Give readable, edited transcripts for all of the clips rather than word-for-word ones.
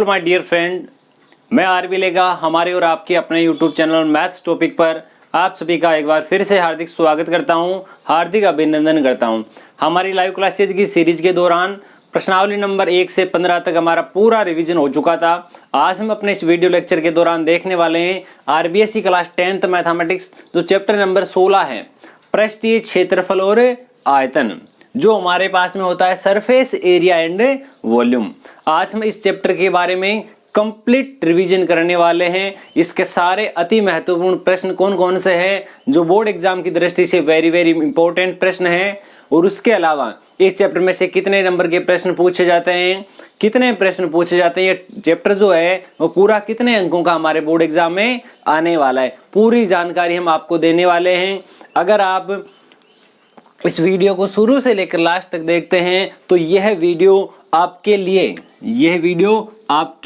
All my dear friend, मैं RB लेगा हमारे और आपके अपने यूट्यूब चैनल मैथ्स टॉपिक पर आप सभी का एक बार फिर से हार्दिक स्वागत करता हूं, हार्दिक अभिनंदन करता हूं। हमारी लाइव क्लासेज की सीरीज के दौरान प्रश्नावली नंबर 1 से 15 तक हमारा पूरा रिवीजन हो चुका था। आज हम अपने इस वीडियो लेक्चर के दौरान देखने वाले हैं आरबीएसई क्लास 10th मैथमेटिक्स जो चैप्टर नंबर 16 है, पृष्ठीय क्षेत्रफल और आयतन, जो हमारे पास में होता है सरफेस एरिया एंड वॉल्यूम। आज हम इस चैप्टर के बारे में कंप्लीट रिवीजन करने वाले हैं। इसके सारे अति महत्वपूर्ण प्रश्न कौन कौन से हैं जो बोर्ड एग्जाम की दृष्टि से वेरी वेरी इंपॉर्टेंट प्रश्न हैं, और उसके अलावा इस चैप्टर में से कितने नंबर के प्रश्न पूछे जाते हैं, कितने प्रश्न पूछे जाते हैं, ये चैप्टर जो है वो पूरा कितने अंकों का हमारे बोर्ड एग्जाम में आने वाला है, पूरी जानकारी हम आपको देने वाले हैं। अगर आप इस वीडियो को शुरू से लेकर लास्ट तक देखते हैं तो यह वीडियो आपके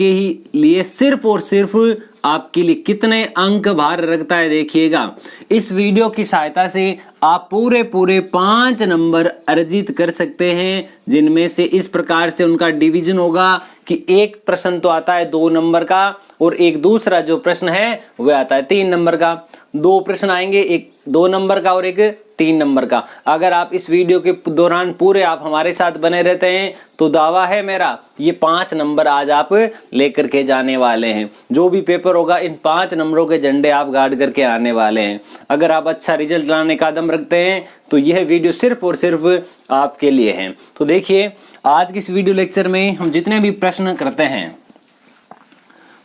ही लिए सिर्फ और सिर्फ आपके लिए कितने अंक भार रखता है देखिएगा। इस वीडियो की सहायता से आप पूरे 5 नंबर अर्जित कर सकते हैं, जिनमें से इस प्रकार से उनका डिवीजन होगा कि एक प्रश्न तो आता है 2 नंबर का और एक दूसरा जो प्रश्न है वह आता है 3 नंबर का। 2 प्रश्न आएंगे, एक 2 नंबर का और एक 3 नंबर का। अगर आप इस वीडियो के दौरान पूरे आप हमारे साथ बने रहते हैं तो दावा है मेरा ये 5 नंबर आज आप लेकर के जाने वाले हैं। जो भी पेपर होगा इन 5 नंबरों के झंडे आप गार्ड करके आने वाले हैं। अगर आप अच्छा रिजल्ट लाने का कदम रखते हैं तो यह वीडियो सिर्फ और सिर्फ आपके लिए है। तो देखिए, आज की इस वीडियो लेक्चर में हम जितने भी प्रश्न करते हैं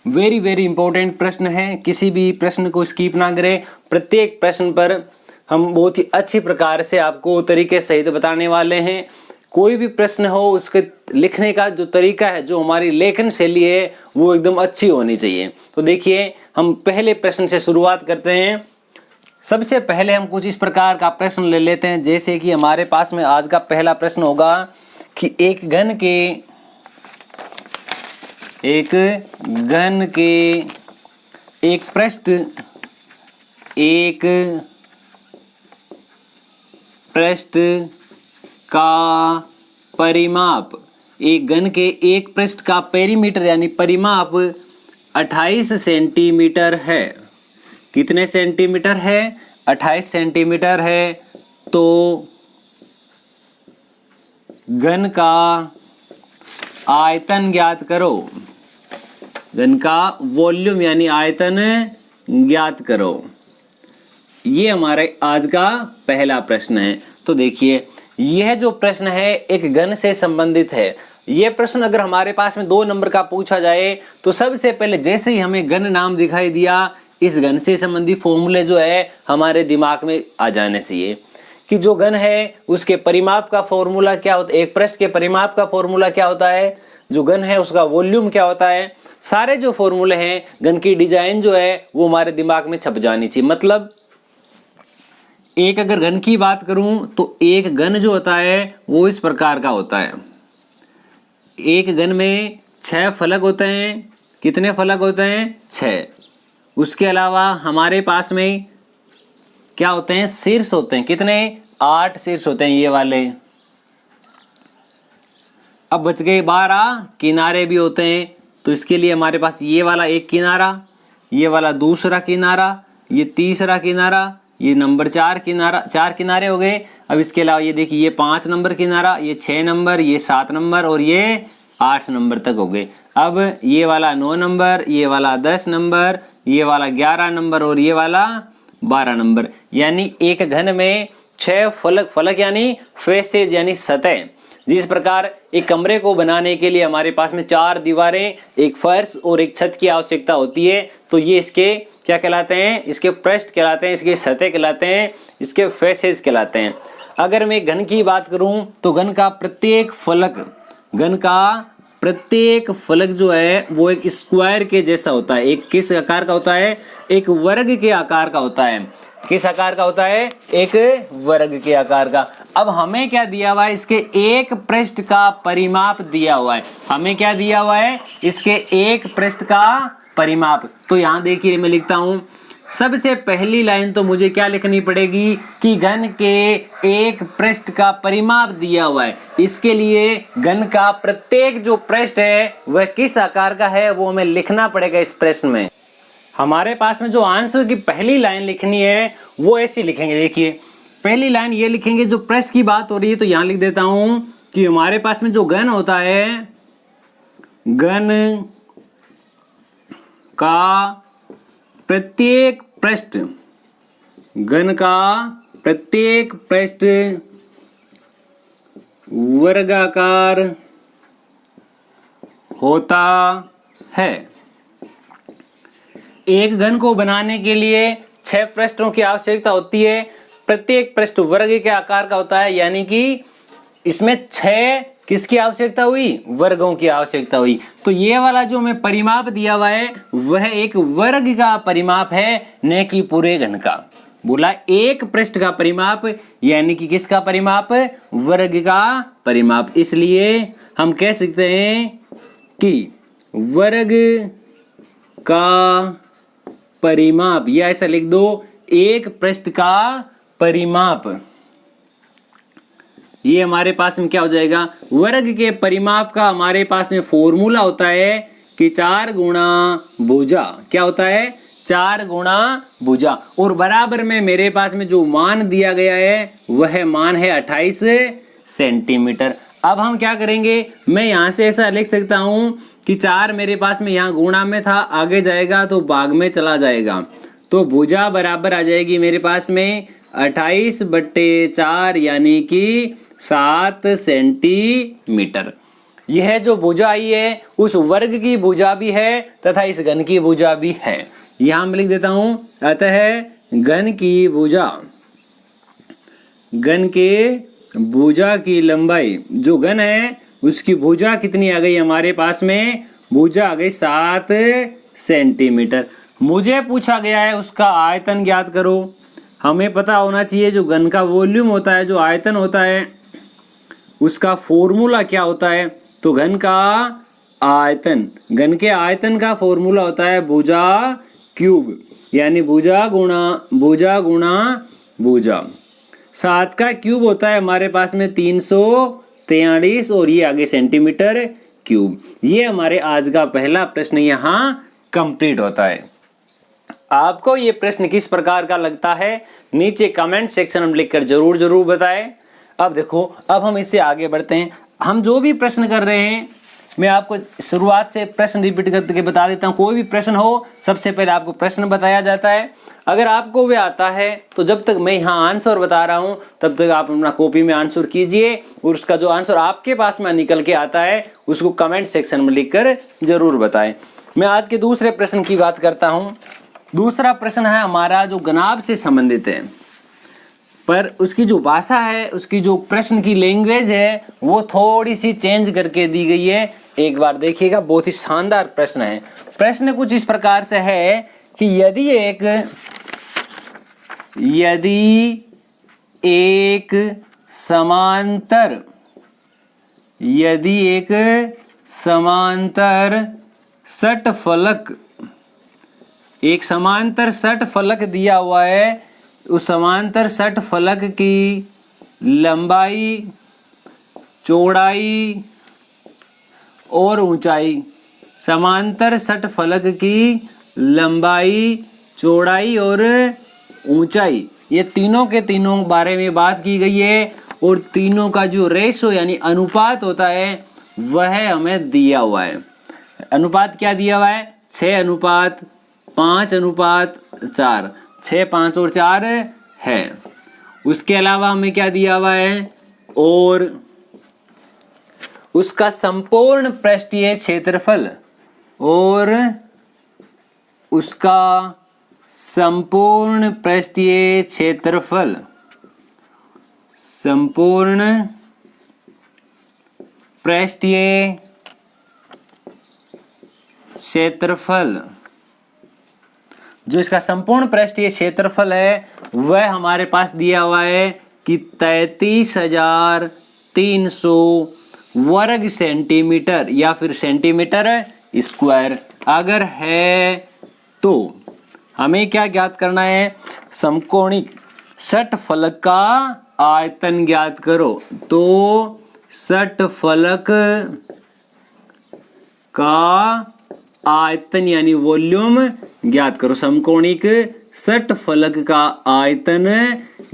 वेरी वेरी इंपॉर्टेंट प्रश्न है, किसी भी प्रश्न को स्किप ना करें। प्रत्येक प्रश्न पर हम बहुत ही अच्छी प्रकार से आपको तरीके सहित बताने वाले हैं। कोई भी प्रश्न हो उसके लिखने का जो तरीका है, जो हमारी लेखन शैली है वो एकदम अच्छी होनी चाहिए। तो देखिए, हम पहले प्रश्न से शुरुआत करते हैं। सबसे पहले हम कुछ इस प्रकार का प्रश्न ले लेते हैं, जैसे कि हमारे पास में आज का पहला प्रश्न होगा कि एक घन के एक पृष्ठ का परिमाप, एक घन के एक पृष्ठ का पेरीमीटर यानी परिमाप 28 सेंटीमीटर है। कितने सेंटीमीटर है? 28 सेंटीमीटर है। तो घन का आयतन ज्ञात करो, घन का वॉल्यूम यानी आयतन ज्ञात करो। ये हमारे आज का पहला प्रश्न है। तो देखिए, यह जो प्रश्न है एक घन से संबंधित है। यह प्रश्न अगर हमारे पास में 2 नंबर का पूछा जाए तो सबसे पहले जैसे ही हमें घन नाम दिखाई दिया, इस घन से संबंधित फॉर्मूले जो है हमारे दिमाग में आ जाने चाहिए कि जो घन है उसके परिमाप का फॉर्मूला क्या होता है, एक पृष्ठ के परिमाप का फॉर्मूला क्या होता है, जो घन है उसका वॉल्यूम क्या होता है। सारे जो फॉर्मूले हैं, घन की डिजाइन जो है वो हमारे दिमाग में छप जानी चाहिए। मतलब एक अगर घन की बात करूं तो एक घन जो होता है वो इस प्रकार का होता है। एक घन में 6 फलक होते हैं। कितने फलक होते हैं? 6। उसके अलावा हमारे पास में क्या होते हैं? शीर्ष होते हैं। कितने? 8 शीर्ष होते हैं ये वाले। अब बच गए 12 किनारे भी होते हैं। तो इसके लिए हमारे पास ये वाला एक किनारा, ये वाला दूसरा किनारा, ये तीसरा किनारा, ये नंबर 4 किनारा, 4 किनारे हो गए। अब इसके अलावा ये देखिए, ये 5 नंबर किनारा, ये 6 नंबर, ये 7 नंबर और ये 8 नंबर तक हो गए। अब ये वाला 9 नंबर, ये वाला 10 नंबर, ये वाला 11 नंबर और ये वाला 12 नंबर। यानी एक घन में 6 फलक यानी फेसेज यानी सतह। जिस प्रकार एक कमरे को बनाने के लिए हमारे पास में 4 दीवारें, एक फर्श और एक छत की आवश्यकता होती है, तो ये इसके क्या कहलाते हैं? इसके पृष्ठ कहलाते हैं, इसके सतह कहलाते हैं, इसके फेसेस कहलाते हैं। अगर मैं घन की बात करूं तो घन का प्रत्येक फलक जो है वो एक स्क्वायर के जैसा होता है। एक किस आकार का होता है? एक वर्ग के आकार का होता है। किस आकार का होता है? एक वर्ग के आकार का। अब हमें क्या दिया हुआ है? इसके एक पृष्ठ का परिमाप दिया हुआ है। हमें क्या दिया हुआ है? इसके एक पृष्ठ का परिमाप। तो यहां देखिए, मैं लिखता हूं सबसे पहली लाइन तो मुझे क्या लिखनी पड़ेगी कि घन के एक पृष्ठ का परिमाप दिया हुआ है। इसके लिए घन का प्रत्येक जो पृष्ठ है वह किस आकार का है वो हमें लिखना पड़ेगा इस प्रश्न में। हमारे पास में जो आंसर की पहली लाइन लिखनी है वो ऐसी लिखेंगे। देखिए पहली लाइन ये लिखेंगे, जो पृष्ठ की बात हो रही है तो यहां लिख देता हूं कि हमारे पास में जो घन होता है, घन का प्रत्येक पृष्ठ, घन का प्रत्येक पृष्ठ वर्गाकार होता है। एक घन को बनाने के लिए 6 पृष्ठों की आवश्यकता होती है। प्रत्येक पृष्ठ वर्ग के आकार का होता है, यानी कि इसमें 6 किसकी आवश्यकता हुई, वर्गों की आवश्यकता हुई। तो ये वाला जो हमें परिमाप दिया हुआ है वह एक वर्ग का परिमाप है, न कि पूरे घन का। बोला एक पृष्ठ का परिमाप, यानी कि किसका परिमाप, वर्ग का परिमाप। इसलिए हम कह सकते हैं कि वर्ग का परिमाप, या ऐसा लिख दो एक पृष्ठ का परिमाप। ये हमारे पास में क्या हो जाएगा, वर्ग के परिमाप का हमारे पास में फॉर्मूला होता है कि 4 गुणा भुजा। क्या होता है, 4 गुणा भुजा। और बराबर में मेरे पास में जो मान दिया गया है वह मान है 28 सेंटीमीटर। अब हम क्या करेंगे, मैं यहां से ऐसा लिख सकता हूं कि 4 मेरे पास में यहाँ गुणा में था, आगे जाएगा तो भाग में चला जाएगा, तो भुजा बराबर आ जाएगी मेरे पास में 28/4 यानी कि 7 सेंटीमीटर। यह जो भुजा आई है उस वर्ग की भुजा भी है तथा इस घन की भुजा भी है। यहां मैं लिख देता हूं, अतः घन की भुजा, घन के भुजा की लंबाई, जो घन है उसकी भुजा कितनी आ गई हमारे पास में, भुजा आ गई 7 सेंटीमीटर। मुझे पूछा गया है उसका आयतन ज्ञात करो। हमें पता होना चाहिए जो घन का वॉल्यूम होता है, जो आयतन होता है, उसका फॉर्मूला क्या होता है। तो घन का आयतन, घन के आयतन का फॉर्मूला होता है भुजा क्यूब, यानी भुजा गुणा भुजा। 7 का क्यूब होता है हमारे पास में 343 और ये आगे सेंटीमीटर क्यूब। ये हमारे आज का पहला प्रश्न यहाँ कंप्लीट होता है। आपको ये प्रश्न किस प्रकार का लगता है नीचे कमेंट सेक्शन में लिखकर जरूर बताएं। अब देखो, अब हम इससे आगे बढ़ते हैं। हम जो भी प्रश्न कर रहे हैं, मैं आपको शुरुआत से प्रश्न रिपीट करके बता देता हूं। कोई भी प्रश्न हो सबसे पहले आपको प्रश्न बताया जाता है। अगर आपको वे आता है तो जब तक मैं यहाँ आंसर बता रहा हूं तब तक आप अपना कॉपी में आंसर कीजिए, और उसका जो आंसर आपके पास में निकल के आता है उसको कमेंट सेक्शन में लिखकर जरूर बताएं। मैं आज के दूसरे प्रश्न की बात करता हूँ। दूसरा प्रश्न है हमारा जो घनाभ से संबंधित है, पर उसकी जो भाषा है, उसकी जो प्रश्न की लैंग्वेज है वो थोड़ी सी चेंज करके दी गई है। एक बार देखिएगा, बहुत ही शानदार प्रश्न है। प्रश्न कुछ इस प्रकार से है कि यदि एक समांतर षटफलक दिया हुआ है, उस समांतर षटफलक की लंबाई, चौड़ाई और ऊंचाई, समांतर षटफलक की लंबाई, चौड़ाई और ऊंचाई, ये तीनों के तीनों बारे में बात की गई है। और तीनों का जो रेशो यानी अनुपात होता है वह हमें दिया हुआ है। अनुपात क्या दिया हुआ है, 6:5:4, 6, 5 और 4 है। उसके अलावा हमें क्या दिया हुआ है, और उसका संपूर्ण पृष्ठीय क्षेत्रफल, और उसका संपूर्ण पृष्ठीय क्षेत्रफल, संपूर्ण पृष्ठीय क्षेत्रफल, जो इसका संपूर्ण पृष्ठीय क्षेत्रफल है वह हमारे पास दिया हुआ है कि 33,300 वर्ग सेंटीमीटर या फिर सेंटीमीटर स्क्वायर। अगर है तो हमें क्या ज्ञात करना है, समकोणिक षटफलक का आयतन ज्ञात करो। तो षटफलक का आयतन यानी वॉल्यूम ज्ञात करो, समकोणिक षटफलक का आयतन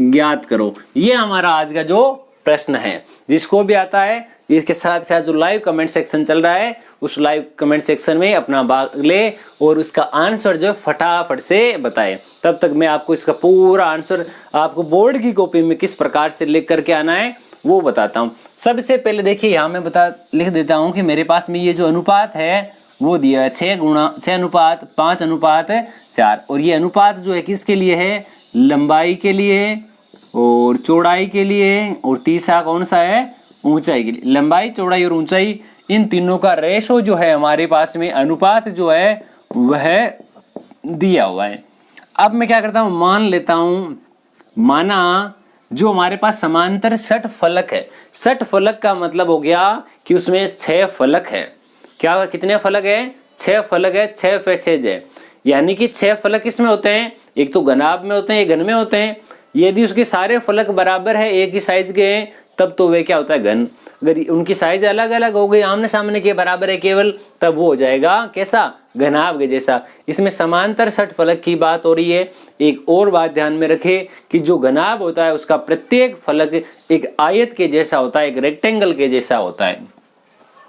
ज्ञात करो। ये हमारा आज का जो प्रश्न है, जिसको भी आता है इसके साथ साथ जो लाइव कमेंट सेक्शन चल रहा है उस लाइव कमेंट सेक्शन में अपना भाग ले और उसका आंसर जो फटाफट से बताए। तब तक मैं आपको इसका पूरा आंसर आपको बोर्ड की कॉपी में किस प्रकार से लिख करके आना है वो बताता हूँ। सबसे पहले देखिए यहाँ मैं लिख देता हूँ कि मेरे पास में ये जो अनुपात है वो दिया है 6:5:4 और ये अनुपात जो है किसके लिए है, लंबाई के लिए और चौड़ाई के लिए, और तीसरा कौन सा है, ऊंचाई के लिए। लंबाई, चौड़ाई और ऊंचाई इन तीनों का रेशो जो है हमारे पास में, अनुपात जो है वह दिया हुआ है। अब मैं क्या करता हूँ, मान लेता हूँ, माना जो हमारे पास समांतर षटफलक है, षटफलक का मतलब हो गया कि उसमें 6 फलक है। क्या, कितने फलक है, 6 फलक है, 6 पे 6 है, यानी कि 6 फलक किसमें होते हैं, एक तो घनाभ में होते हैं, एक घन में होते हैं। यदि उसके सारे फलक बराबर है, एक ही साइज के हैं, तब तो वे क्या होता है, घन। अगर उनकी साइज अलग अलग हो गई, आमने सामने के बराबर है केवल, तब वो हो जाएगा कैसा, घनाभ के जैसा। इसमें समांतर षटफलक की बात हो रही है। एक और बात ध्यान में रखें कि जो घनाभ होता है उसका प्रत्येक फलक एक आयत के जैसा होता है, एक रेक्टेंगल के जैसा होता है।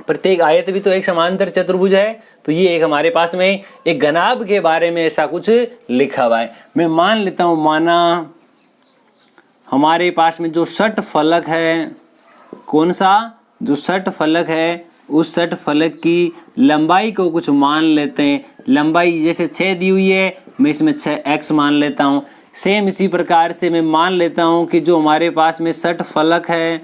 प्रत्येक आयत भी तो एक समांतर चतुर्भुज है। तो ये एक हमारे पास में एक घनाभ के बारे में ऐसा कुछ लिखा हुआ है। मैं मान लेता हूं, माना हमारे पास में जो षटफलक है, कौन सा, जो षटफलक है, उस षटफलक की लंबाई को कुछ मान लेते हैं। लंबाई जैसे 6 दी हुई है, मैं इसमें 6x मान लेता हूँ। सेम इसी प्रकार से मैं मान लेता हूँ कि जो हमारे पास में षटफलक है,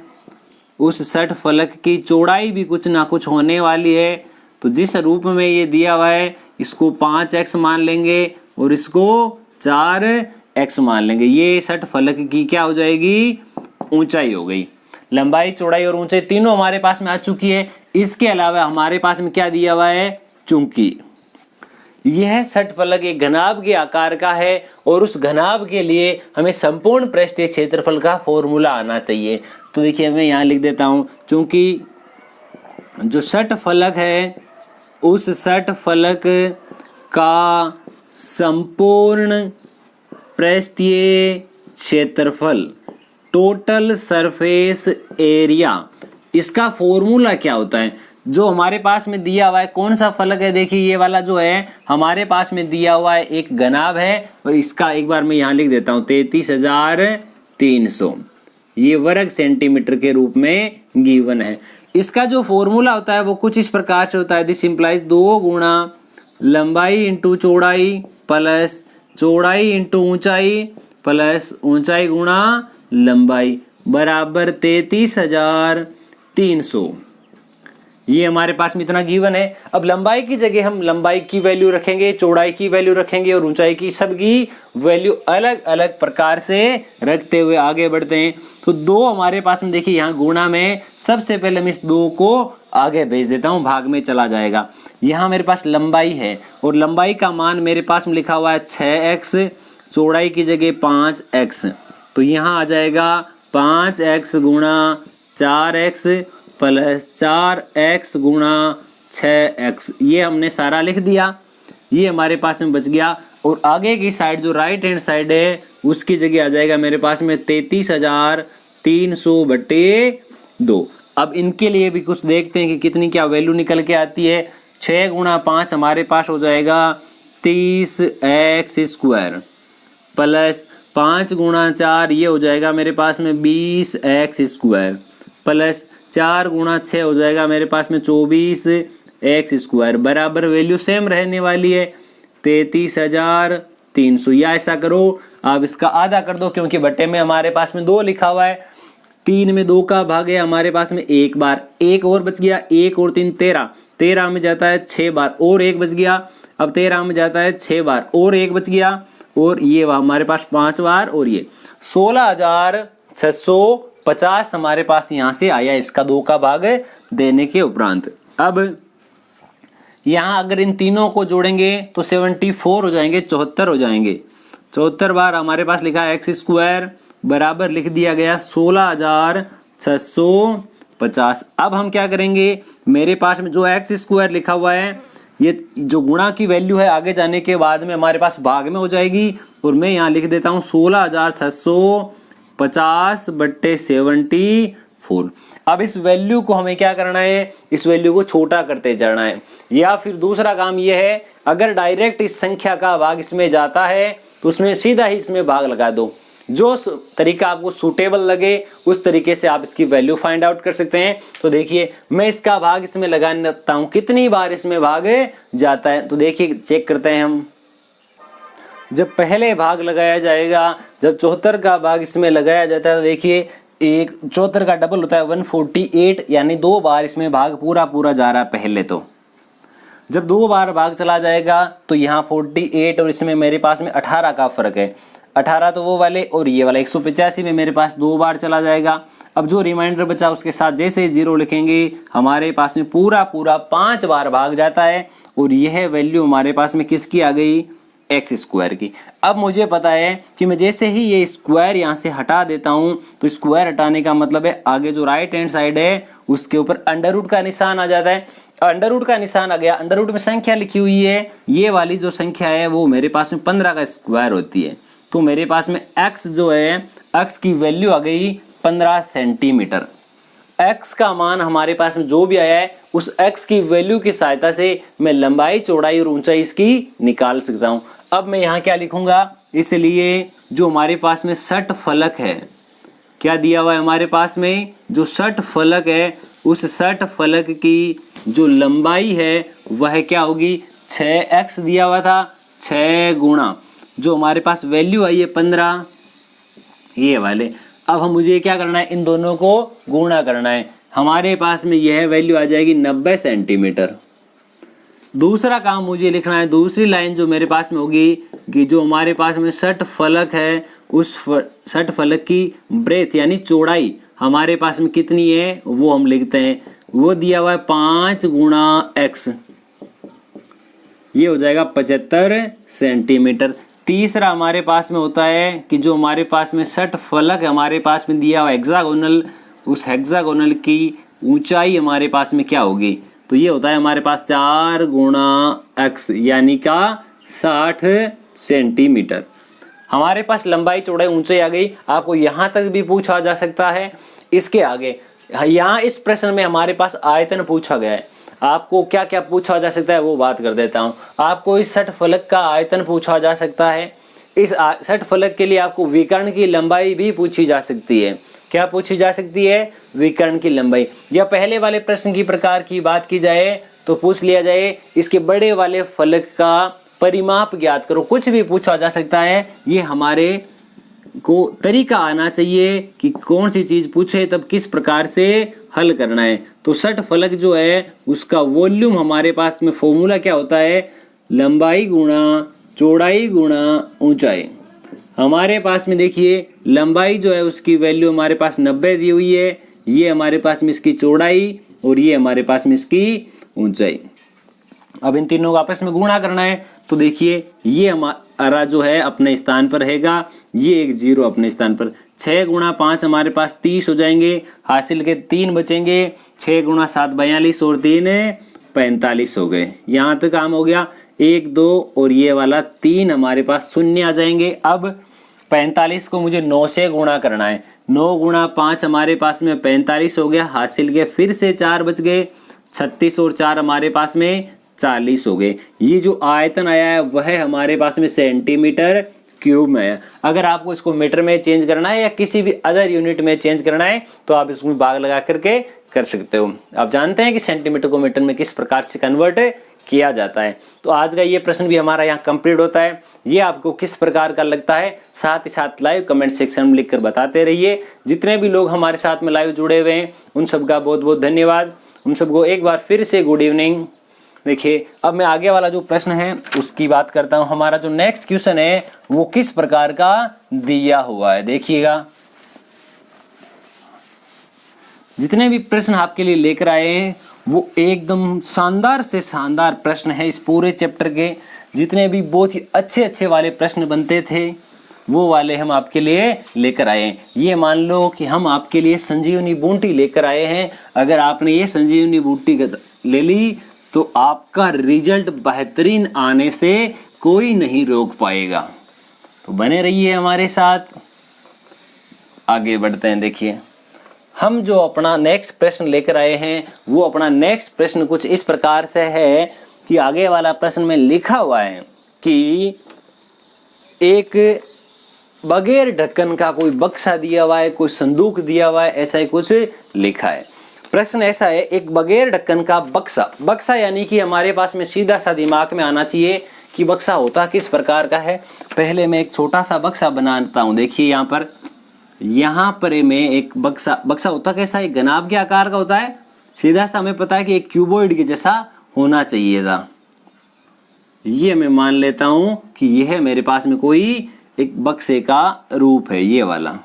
उस षटफलक की चौड़ाई भी कुछ ना कुछ होने वाली है। तो जिस रूप में ये दिया हुआ है, इसको 5x मान लेंगे और इसको 4x मान लेंगे। ये षटफलक की क्या हो जाएगी, ऊंचाई हो गई। लंबाई, चौड़ाई और ऊंचाई तीनों हमारे पास में आ चुकी है। इसके अलावा हमारे पास में क्या दिया हुआ है, चूंकि यह षटफलक एक घनाभ के आकार का है और उस घनाभ के लिए हमें संपूर्ण पृष्ठीय क्षेत्रफल का फॉर्मूला आना चाहिए। तो देखिए मैं यहाँ लिख देता हूँ, चूंकि जो षटफलक है उस षटफलक का संपूर्ण पृष्ठीय क्षेत्रफल, टोटल सरफेस एरिया, इसका फॉर्मूला क्या होता है। जो हमारे पास में दिया हुआ है, कौन सा फलक है, देखिए ये वाला जो है हमारे पास में दिया हुआ है एक घनाभ है और इसका एक बार मैं यहाँ लिख देता हूँ 33,300, ये वर्ग सेंटीमीटर के रूप में गिवन है। इसका जो फॉर्मूला होता है वो कुछ इस प्रकार से होता है, दिस इंप्लाइज 2 गुणा लंबाई इंटू चौड़ाई प्लस चौड़ाई इंटू ऊंचाई प्लस ऊंचाई गुणा लंबाई बराबर 33,300। ये हमारे पास में इतना गिवन है। अब लंबाई की जगह हम लंबाई की वैल्यू रखेंगे, चौड़ाई की वैल्यू रखेंगे और ऊंचाई की, सबकी वैल्यू अलग अलग प्रकार से रखते हुए आगे बढ़ते हैं। तो 2 हमारे पास में देखिए यहाँ गुणा में, सबसे पहले मैं इस 2 को आगे भेज देता हूँ, भाग में चला जाएगा। यहाँ मेरे पास लंबाई है और लंबाई का मान मेरे पास में लिखा हुआ है 6x, चौड़ाई की जगह 5x, तो यहाँ आ जाएगा 5x गुणा 4x प्लस 4x गुणा 6x। ये हमने सारा लिख दिया, ये हमारे पास में बच गया। और आगे की साइड जो राइट हैंड साइड है उसकी जगह आ जाएगा मेरे पास में 33,300/2। अब इनके लिए भी कुछ देखते हैं कि कितनी क्या वैल्यू निकल के आती है। 6 गुणा 5 हमारे पास हो जाएगा 30x² प्लस 5 गुणा 4 ये हो जाएगा मेरे पास में 20x² प्लस 4 गुणा 6 हो जाएगा मेरे पास में 24x² बराबर वैल्यू सेम रहने वाली है 33,300। या ऐसा करो आप इसका आधा कर दो, क्योंकि बट्टे में हमारे पास में 2 लिखा हुआ है, 3 में 2 का भाग है हमारे पास में 1 बार, 1 और बच गया, 1 और 3 13, 13 में जाता है 6 बार और 1 बच गया। अब 13 में जाता है 6 बार और 1 बच गया और ये हमारे पास 5 बार और ये 16,650 हमारे पास यहाँ से आया, इसका 2 का भाग देने के उपरांत। अब यहाँ अगर इन तीनों को जोड़ेंगे तो 74 हो जाएंगे, 74 हो जाएंगे। 74 बार हमारे पास लिखा है एक्स स्क्वायर बराबर लिख दिया गया 16,650। अब हम क्या करेंगे, मेरे पास में जो एक्स स्क्वायर लिखा हुआ है ये जो गुणा की वैल्यू है आगे जाने के बाद में हमारे पास भाग में हो जाएगी, और मैं यहाँ लिख देता हूँ 16,650/74। अब इस वैल्यू को हमें क्या करना है, इस वैल्यू को छोटा करते जाना है। या फिर दूसरा काम यह है, अगर डायरेक्ट इस संख्या का भाग इसमें जाता है तो उसमें सीधा ही इसमें भाग लगा दो। जो तरीका आपको सूटेबल लगे उस तरीके से आप इसकी वैल्यू फाइंड आउट कर सकते हैं। तो देखिए मैं इसका भाग इसमें लगाता हूं, कितनी बार इसमें भाग जाता है। तो देखिए चेक करते हैं हम, जब पहले भाग लगाया जाएगा, जब 74 का भाग इसमें लगाया जाता है तो देखिए एक 74 का डबल होता है 148, यानी 2 बार इसमें भाग पूरा जा रहा है पहले। तो जब 2 बार भाग चला जाएगा तो यहाँ 48 और इसमें मेरे पास में 18 का फर्क है। 18 तो वो वाले और ये वाला 185 में मेरे पास 2 बार चला जाएगा। अब जो रिमाइंडर बचा उसके साथ जैसे 0 लिखेंगे हमारे पास में पूरा 5 बार भाग जाता है, और यह वैल्यू हमारे पास में किसकी आ गई, एक्स स्क्वायर की। अब मुझे पता है कि मैं जैसे ही ये स्क्वायर यहाँ से हटा देता हूँ तो स्क्वायर हटाने का मतलब है आगे जो राइट हैंड साइड है उसके ऊपर अंडर रूट का निशान आ जाता है। अंडर रूट का निशान आ गया, अंडर रूट में संख्या लिखी हुई है, ये वाली जो संख्या है वो मेरे पास में 15 का स्क्वायर होती है। तो मेरे पास में x जो है, x की वैल्यू आ गई 15 सेंटीमीटर। x का मान हमारे पास में जो भी आया है उस x की वैल्यू की सहायता से मैं लंबाई, चौड़ाई और ऊंचाई इसकी निकाल सकता हूं। अब मैं यहाँ क्या लिखूंगा, इसलिए जो हमारे पास में 60 फलक है, क्या दिया हुआ है हमारे पास में, जो 60 फलक है उस 60 फलक की जो लंबाई है वह क्या होगी, 6x दिया हुआ था, 6 गुणा जो हमारे पास वैल्यू आई है 15, ये वाले। अब हम मुझे क्या करना है, इन दोनों को गुणा करना है। हमारे पास में यह वैल्यू आ जाएगी 90 सेंटीमीटर। दूसरा काम मुझे लिखना है, दूसरी लाइन जो मेरे पास में होगी कि जो हमारे पास में 60 फलक है उस 60 फलक की ब्रेथ यानी चौड़ाई हमारे पास में कितनी है वो हम लिखते हैं, वो दिया हुआ है 5 गुणा x, ये हो जाएगा 75 सेंटीमीटर। तीसरा हमारे पास में होता है कि जो हमारे पास में 60 फलक हमारे पास में दिया हुआ हेक्सागोनल, उस हेक्सागोनल की ऊंचाई हमारे पास में क्या होगी, तो ये होता है हमारे पास 4 गुणा x यानी का 60 सेंटीमीटर। हमारे पास लंबाई, चौड़ाई, ऊंचाई आ गई। आपको यहाँ तक भी पूछा जा सकता है। इसके आगे यहाँ इस प्रश्न में हमारे पास आयतन पूछा गया है। आपको क्या क्या पूछा जा सकता है वो बात कर देता हूँ। आपको इस 60 फलक का आयतन पूछा जा सकता है। इस 60 फलक के लिए आपको विकर्ण की लंबाई भी पूछी जा सकती है। क्या पूछी जा सकती है, विकर्ण की लंबाई। या पहले वाले प्रश्न की प्रकार की बात की जाए तो पूछ लिया जाए इसके बड़े वाले फलक का परिमाप ज्ञात करो, कुछ भी पूछा जा सकता है। ये हमारे को तरीका आना चाहिए कि कौन सी चीज पूछे तब किस प्रकार से हल करना है। तो 60 फलक जो है उसका वॉल्यूम हमारे पास में फॉर्मूला क्या होता है, लंबाई गुणा चौड़ाई गुणा ऊंचाई। हमारे पास में देखिए लंबाई जो है उसकी वैल्यू हमारे पास 90 दी हुई है, ये हमारे पास में इसकी चौड़ाई और ये हमारे पास में इसकी ऊंचाई। अब इन तीनों को आपस में गुणा करना है। तो देखिए ये हमारा जो है अपने स्थान पर रहेगा, ये एक 0 अपने स्थान पर। 6 गुणा 5 हमारे पास 30 हो जाएंगे, हासिल के 3 बचेंगे। 6 गुणा 7 42 और 3 45 हो गए। यहाँ तक काम हो गया। 1 2 और ये वाला 3 हमारे पास शून्य आ जाएंगे। अब 45 को मुझे 9 से गुणा करना है। 9 गुणा 5 हमारे पास में 45 हो गया, हासिल के फिर से 4 बच गए। 36 और 4 हमारे पास में 40 हो गए। ये जो आयतन आया है वह हमारे पास में सेंटीमीटर क्यूब में है। अगर आपको इसको मीटर में चेंज करना है या किसी भी अदर यूनिट में चेंज करना है तो आप इसमें भाग लगा करके कर सकते हो। आप जानते हैं कि सेंटीमीटर को मीटर में किस प्रकार से कन्वर्ट किया जाता है। तो आज का ये प्रश्न भी हमारा यहाँ कंप्लीट होता है। ये आपको किस प्रकार का लगता है साथ ही साथ लाइव कमेंट सेक्शन में लिखकर बताते रहिए। जितने भी लोग हमारे साथ में लाइव जुड़े हुए हैं उन सबका बहुत बहुत धन्यवाद। उन सबको एक बार फिर से गुड इवनिंग। देखिए अब मैं आगे वाला जो प्रश्न है उसकी बात करता हूं। हमारा जो नेक्स्ट क्वेश्चन है वो किस प्रकार का दिया हुआ है, देखिएगा। जितने भी प्रश्न आपके लिए लेकर आए हैं वो एकदम शानदार से शानदार प्रश्न है। इस पूरे चैप्टर के जितने भी बहुत ही अच्छे अच्छे वाले प्रश्न बनते थे वो वाले हम आपके लिए लेकर आए हैं। ये मान लो कि हम आपके लिए संजीवनी बूटी लेकर आए हैं। अगर आपने ये संजीवनी बूटी ले ली तो आपका रिजल्ट बेहतरीन आने से कोई नहीं रोक पाएगा। तो बने रहिए हमारे साथ, आगे बढ़ते हैं। देखिए हम जो अपना नेक्स्ट प्रश्न लेकर आए हैं वो अपना नेक्स्ट प्रश्न कुछ इस प्रकार से है कि आगे वाला प्रश्न में लिखा हुआ है कि एक बगैर ढक्कन का कोई बक्सा दिया हुआ है, कोई संदूक दिया हुआ है, ऐसा ही कुछ लिखा है। प्रश्न ऐसा है, एक बगैर ढक्कन का बक्सा यानी कि हमारे पास में सीधा सा दिमाग में आना चाहिए कि बक्सा होता किस प्रकार का है। पहले मैं एक छोटा सा बक्सा बनाता हूं। देखिए यहाँ पर मैं एक बक्सा होता कैसा है, घनाभ के आकार का होता है, सीधा सा हमें पता है कि एक क्यूबॉइड के जैसा होना चाहिए था। ये मैं मान लेता हूं कि यह मेरे पास में कोई एक बक्से का रूप है, ये वाला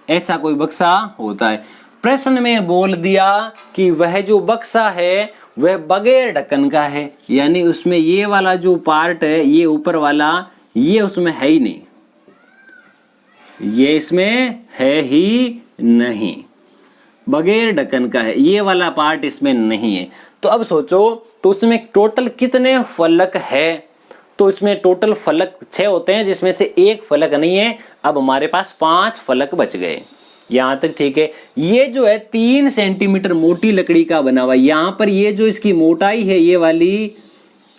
ऐसा कोई बक्सा होता है। प्रश्न में बोल दिया कि वह जो बक्सा है वह बगैर ढक्कन का है, यानी उसमें ये वाला जो पार्ट है, ये ऊपर वाला, ये उसमें है ही नहीं, ये इसमें है ही नहीं, बगैर ढक्कन का है, ये वाला पार्ट इसमें नहीं है। तो अब सोचो तो उसमें टोटल कितने फलक है। तो इसमें टोटल फलक 6 होते हैं जिसमें से एक फलक नहीं है। अब हमारे पास 5 फलक बच गए। यहां तक ठीक है। ये जो है 3 सेंटीमीटर मोटी लकड़ी का बना हुआ। यहां पर ये जो इसकी मोटाई है, ये वाली,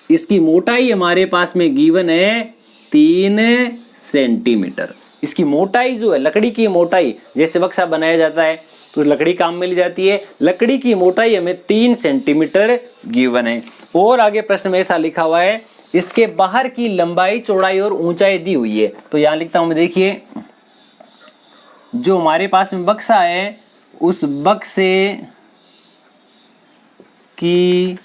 इसकी मोटाई हमारे पास में गिवन है 3 सेंटीमीटर। इसकी मोटाई जो है, लकड़ी की मोटाई, जैसे बक्सा बनाया जाता है तो लकड़ी काम में ली जाती है, लकड़ी की मोटाई हमें 3 सेंटीमीटर गिवन है। और आगे प्रश्न में ऐसा लिखा हुआ है, इसके बाहर की लंबाई, चौड़ाई और ऊंचाई दी हुई है। तो यहां लिखता हूं मैं, देखिए जो हमारे पास में बक्सा है उस बक्से की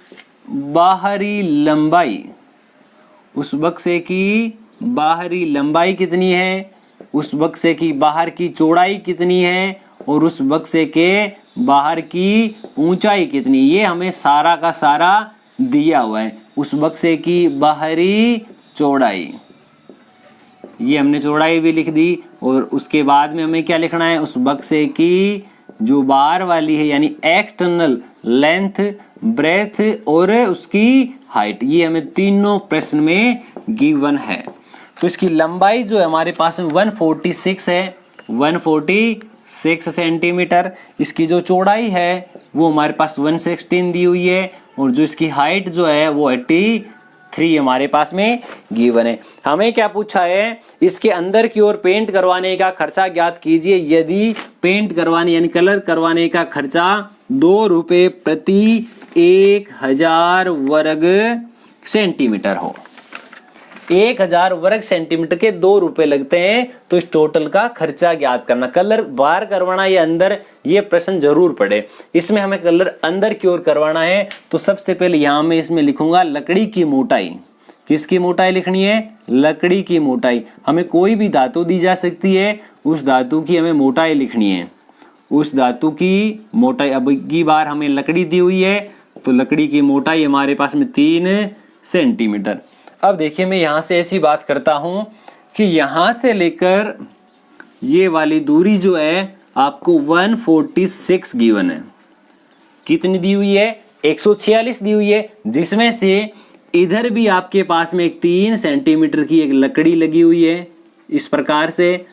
बाहरी लंबाई, उस बक्से की बाहरी लंबाई कितनी है, उस बक्से की बाहर की चौड़ाई कितनी है और उस बक्से के बाहर की ऊंचाई कितनी, ये हमें सारा का सारा दिया हुआ है। उस बक्से की बाहरी चौड़ाई, ये हमने चौड़ाई भी लिख दी। और उसके बाद में हमें क्या लिखना है, उस बक्से की जो बाहर वाली है यानी एक्सटर्नल लेंथ, ब्रेथ और उसकी हाइट, ये हमें तीनों प्रश्न में गिवन है। तो इसकी लंबाई जो है हमारे पास में 146 है, 146 सेंटीमीटर। इसकी जो चौड़ाई है वो हमारे पास 116 दी हुई है और जो इसकी हाइट जो है वो 83 हमारे पास में गिवन है। हमें क्या पूछा है, इसके अंदर की ओर पेंट करवाने का खर्चा ज्ञात कीजिए यदि पेंट करवाने यानी कलर करवाने का खर्चा 2 रुपए प्रति 1000 वर्ग सेंटीमीटर हो। 1000 वर्ग सेंटीमीटर के 2 रुपए लगते हैं। तो इस टोटल का खर्चा ज्ञात करना, कलर बाहर करवाना या अंदर, ये प्रश्न जरूर पड़े। इसमें हमें कलर अंदर की ओर करवाना है तो सबसे पहले यहां मैं इसमें लिखूंगा लकड़ी की मोटाई। किसकी मोटाई लिखनी है, लकड़ी की मोटाई। हमें कोई भी धातु दी जा सकती है, उस धातु की हमें मोटाई लिखनी है, उस धातु की मोटाई। अब की बार हमें लकड़ी दी हुई है तो लकड़ी की मोटाई हमारे पास में 3 सेंटीमीटर। अब देखिए मैं यहां से ऐसी बात करता हूं कि यहां से लेकर ये वाली दूरी जो है आपको 146 गिवन है। कितनी दी हुई है, 146 दी हुई है, जिसमें से इधर भी आपके पास में एक 3 सेंटीमीटर की एक लकड़ी लगी हुई है इस प्रकार से,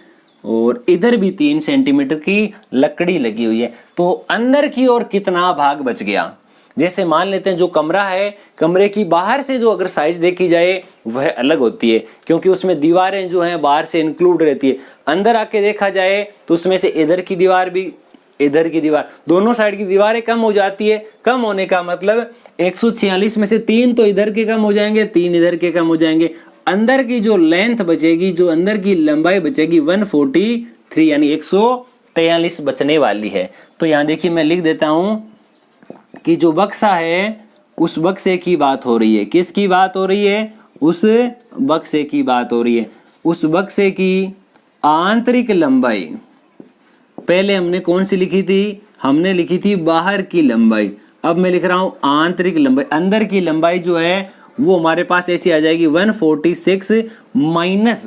और इधर भी 3 सेंटीमीटर की लकड़ी लगी हुई है। तो अंदर की ओर कितना भाग बच गया। जैसे मान लेते हैं जो कमरा है, कमरे की बाहर से जो अगर साइज देखी जाए वह अलग होती है क्योंकि उसमें दीवारें जो हैं बाहर से इंक्लूड रहती है। अंदर आके देखा जाए तो उसमें से इधर की दीवार भी, इधर की दीवार, दोनों साइड की दीवारें कम हो जाती है। कम होने का मतलब 146 में से 3 तो इधर के कम हो जाएंगे, 3 इधर के कम हो जाएंगे। अंदर की जो लेंथ बचेगी, जो अंदर की लंबाई बचेगी 143 यानी 143 बचने वाली है। तो यहाँ देखिए मैं लिख देता हूं कि जो बक्सा है उस बक्से की बात हो रही है। किसकी बात हो रही है, उस बक्से की बात हो रही है। उस बक्से की आंतरिक लंबाई, पहले हमने कौन सी लिखी थी, हमने लिखी थी बाहर की लंबाई। अब मैं लिख रहा हूं आंतरिक लंबाई। अंदर की लंबाई जो है वो हमारे पास ऐसी आ जाएगी 146 माइनस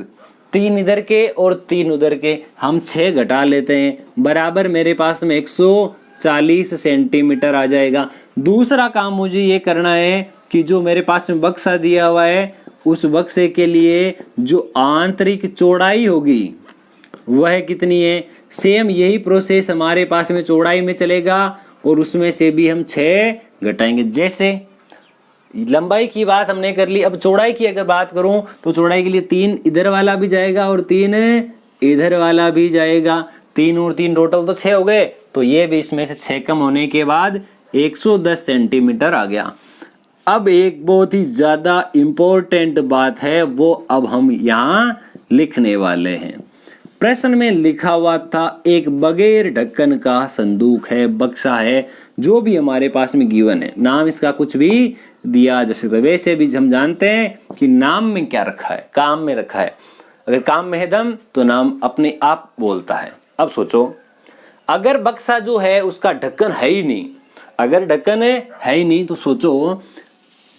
3 इधर के और 3 उधर के, हम 6 घटा लेते हैं, बराबर मेरे पास में 140 सेंटीमीटर आ जाएगा। दूसरा काम मुझे ये करना है कि जो मेरे पास में बक्सा दिया हुआ है उस बक्से के लिए जो आंतरिक चौड़ाई होगी वह कितनी है। सेम यही प्रोसेस हमारे पास में चौड़ाई में चलेगा और उसमें से भी हम 6 घटाएंगे। जैसे लंबाई की बात हमने कर ली, अब चौड़ाई की अगर बात करूं तो चौड़ाई के लिए 3 इधर वाला भी जाएगा और 3 इधर वाला भी जाएगा। 3 और 3 टोटल तो 6 हो गए, तो ये भी इसमें से 6 कम होने के बाद 110 सेंटीमीटर आ गया। अब एक बहुत ही ज्यादा इंपॉर्टेंट बात है, वो अब हम यहाँ लिखने वाले हैं। प्रश्न में लिखा हुआ था एक बगैर ढक्कन का संदूक है, बक्सा है, जो भी हमारे पास में गिवन है, नाम इसका कुछ भी दिया जा सकता है। वैसे भी हम जानते हैं कि नाम में क्या रखा है, काम में रखा है। अगर काम में है दम तो नाम अपने आप बोलता है। अब सोचो, अगर बक्सा जो है उसका ढक्कन है ही नहीं, अगर ढक्कन है ही नहीं तो सोचो,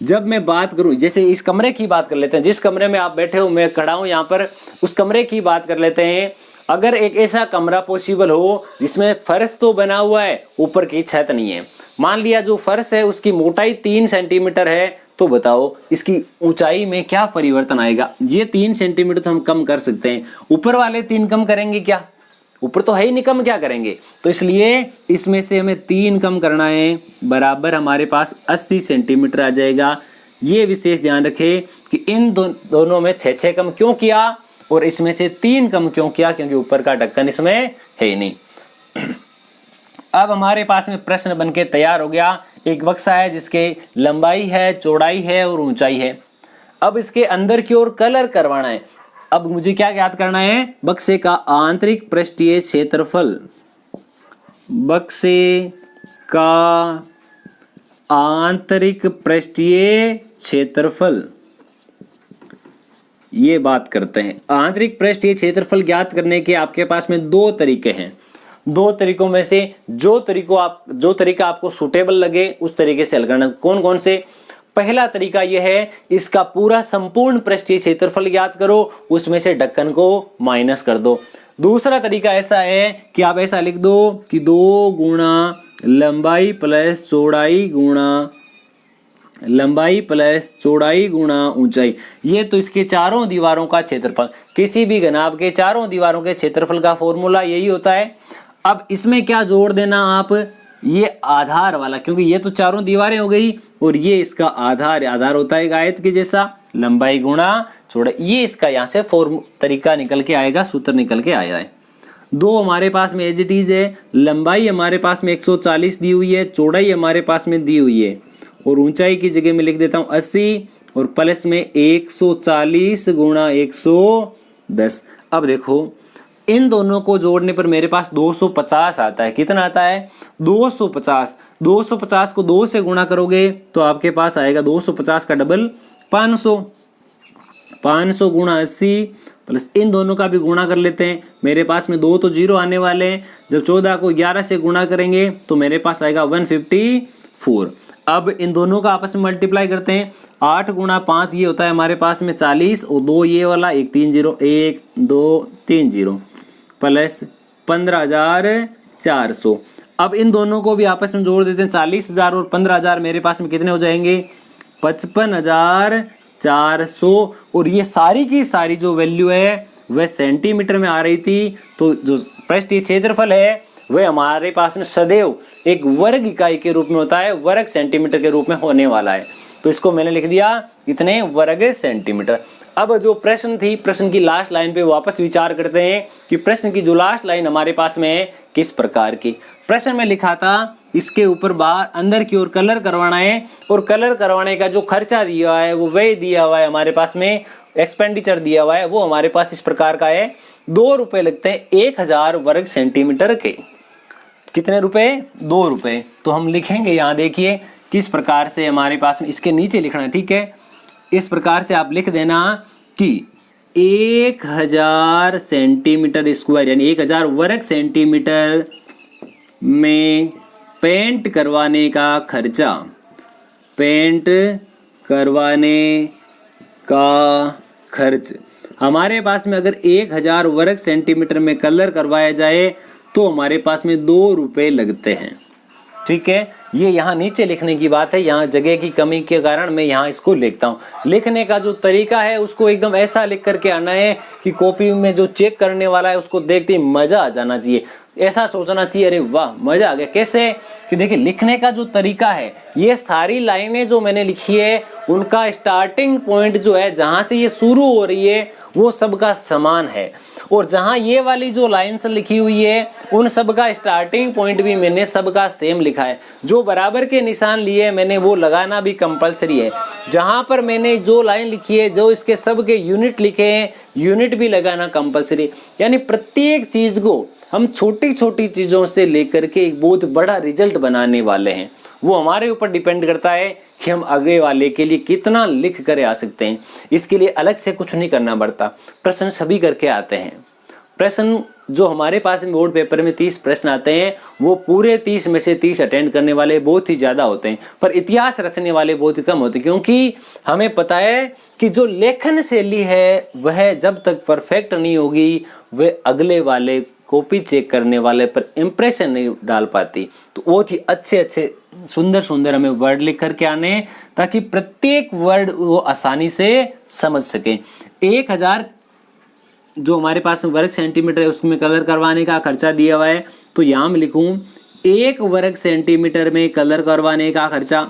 जब मैं बात करूं, जैसे इस कमरे की बात कर लेते हैं, जिस कमरे में आप बैठे हो मैं खड़ा हूं यहाँ पर, उस कमरे की बात कर लेते हैं। अगर एक ऐसा कमरा पॉसिबल हो जिसमें फर्श तो बना हुआ है, ऊपर की छत नहीं है, मान लिया जो फर्श है उसकी मोटाई 3 सेंटीमीटर है, तो बताओ इसकी ऊंचाई में क्या परिवर्तन आएगा। ये 3 सेंटीमीटर तो हम कम कर सकते हैं, ऊपर वाले 3 कम करेंगे क्या, ऊपर तो है ही नहीं, कम क्या करेंगे। तो इसलिए इसमें से हमें 3 कम करना है, बराबर हमारे पास 80 सेंटीमीटर आ जाएगा। ये विशेष ध्यान रखें कि इन दोनों में 6 कम क्यों किया और इसमें से 3 कम क्यों किया, क्योंकि ऊपर का ढक्कन इसमें है ही नहीं। अब हमारे पास में प्रश्न बनके तैयार हो गया। एक बक्सा है जिसके लंबाई है, चौड़ाई है और ऊंचाई है। अब इसके अंदर की ओर कलर करवाना है। अब मुझे क्या याद करना है, बक्से का आंतरिक पृष्ठीय क्षेत्रफल, बक्से का आंतरिक पृष्ठीय क्षेत्रफल, ये बात करते हैं। आंतरिक पृष्ठीय क्षेत्रफल ज्ञात करने के आपके पास में 2 तरीके हैं। 2 तरीकों में से जो तरीका आपको सूटेबल लगे उस तरीके से हल करना। कौन कौन से? पहला तरीका यह है, इसका पूरा संपूर्ण पृष्ठीय क्षेत्रफल ज्ञात करो, उसमें से ढक्कन को माइनस कर दो। दूसरा तरीका ऐसा है कि आप ऐसा लिख दो कि 2 गुणा लंबाई प्लस चौड़ाई गुणा ऊंचाई। ये तो इसके चारों दीवारों का क्षेत्रफल, किसी भी घनाभ के चारों दीवारों के क्षेत्रफल का फॉर्मूला यही होता है। अब इसमें क्या जोड़ देना आप, ये आधार वाला, क्योंकि ये तो चारों दीवारें हो गई और ये इसका आधार होता है आयत के जैसा, लंबाई गुणा चौड़ाई। ये इसका यहाँ से तरीका निकल के आएगा, सूत्र निकल के आया है। 2 हमारे पास में एज इट इज है, लंबाई हमारे पास में 140 दी हुई है, चौड़ाई हमारे पास में दी हुई है और ऊंचाई की जगह में लिख देता हूं 80 और प्लस में 140 गुणा 110। अब देखो इन दोनों को जोड़ने पर मेरे पास 250 आता है। कितना आता है? 250। 250 को 2 से गुणा करोगे तो आपके पास आएगा 250 का डबल 500। 500 गुणा 80 प्लस इन दोनों का भी गुणा कर लेते हैं। मेरे पास में 2 तो 0 आने वाले हैं। जब 14 को 11 से गुणा करेंगे तो मेरे पास आएगा 154। अब इन दोनों का आपस में मल्टीप्लाई करते हैं। 8 गुणा 5 ये होता है हमारे पास में 40 और 2 ये वाला 1 3 0 1 2 3 0 प्लस 15,400। अब इन दोनों को भी आपस में जोड़ देते हैं। 40,000 और 15,000 मेरे पास में कितने हो जाएंगे? 55,400। और ये सारी की सारी जो वैल्यू है वह सेंटीमीटर में आ रही थी। तो जो पृष्ठीय क्षेत्रफल है वह हमारे पास में सदैव एक वर्ग इकाई के रूप में होता है, वर्ग सेंटीमीटर के रूप में होने वाला है। तो इसको मैंने लिख दिया कितने वर्ग सेंटीमीटर। अब जो प्रश्न थी, प्रश्न की लास्ट लाइन पे वापस विचार करते हैं कि प्रश्न की जो लास्ट लाइन हमारे पास में है किस प्रकार की। प्रश्न में लिखा था इसके ऊपर बाहर अंदर की ओर कलर करवाना है और कलर करवाने का जो खर्चा दिया हुआ है वो व्यय दिया हुआ है हमारे पास में, एक्सपेंडिचर दिया हुआ है वो हमारे पास इस प्रकार का है। 2 रुपए लगते हैं 1000 वर्ग सेंटीमीटर के। कितने रुपए? 2 रुपए। तो हम लिखेंगे यहाँ, देखिए किस प्रकार से हमारे पास में, इसके नीचे लिखना है, ठीक है। इस प्रकार से आप लिख देना कि 1000 सेंटीमीटर स्क्वायर यानी 1000 वर्ग सेंटीमीटर में पेंट करवाने का खर्चा, पेंट करवाने का खर्च। हमारे पास में अगर 1000 वर्ग सेंटीमीटर में कलर करवाया जाए तो हमारे पास में 2 रुपए लगते हैं। ठीक है, ये यहाँ नीचे लिखने की बात है, यहाँ जगह की कमी के कारण मैं यहाँ इसको लिखता हूँ। लिखने का जो तरीका है उसको एकदम ऐसा लिख करके आना है कि कॉपी में जो चेक करने वाला है उसको देखते ही मजा आ जाना चाहिए, ऐसा सोचना चाहिए अरे वाह मजा आ गया। कैसे कि देखिए लिखने का जो तरीका है, ये सारी लाइनें जो मैंने लिखी है उनका स्टार्टिंग पॉइंट जो है जहां से ये शुरू हो रही है वो सबका समान है, और जहां ये वाली जो लाइन्स लिखी हुई है उन सब का स्टार्टिंग पॉइंट भी मैंने सबका सेम लिखा है। जो बराबर के निशान लिए मैंने वो लगाना भी कंपलसरी है। जहां पर मैंने जो लाइन लिखी है, जो इसके सब के यूनिट लिखे हैं, यूनिट भी लगाना कंपलसरी। यानी प्रत्येक चीज को हम छोटी छोटी चीजों से लेकर के एक बहुत बड़ा रिजल्ट बनाने वाले हैं। वो हमारे ऊपर डिपेंड करता है कि हम आगे वाले के लिए कितना लिख कर आ सकते हैं। इसके लिए अलग से कुछ नहीं करना पड़ता, प्रश्न सभी करके आते हैं। प्रश्न जो हमारे पास में बोर्ड पेपर में 30 प्रश्न आते हैं वो पूरे 30 में से 30 अटेंड करने वाले बहुत ही ज्यादा होते हैं, पर इतिहास रचने वाले बहुत ही कम होते हैं, क्योंकि हमें पता है कि जो लेखन शैली है वह जब तक परफेक्ट नहीं होगी वह अगले वाले कॉपी चेक करने वाले पर इंप्रेशन नहीं डाल पाती। तो बहुत ही अच्छे अच्छे सुंदर सुंदर हमें वर्ड लिख करके आने, ताकि प्रत्येक वर्ड वो आसानी से समझ सके। 1000 जो हमारे पास वर्ग सेंटीमीटर है उसमें कलर करवाने का खर्चा दिया हुआ है, तो यहाँ मैं लिखूं 1 वर्ग सेंटीमीटर में कलर करवाने का खर्चा,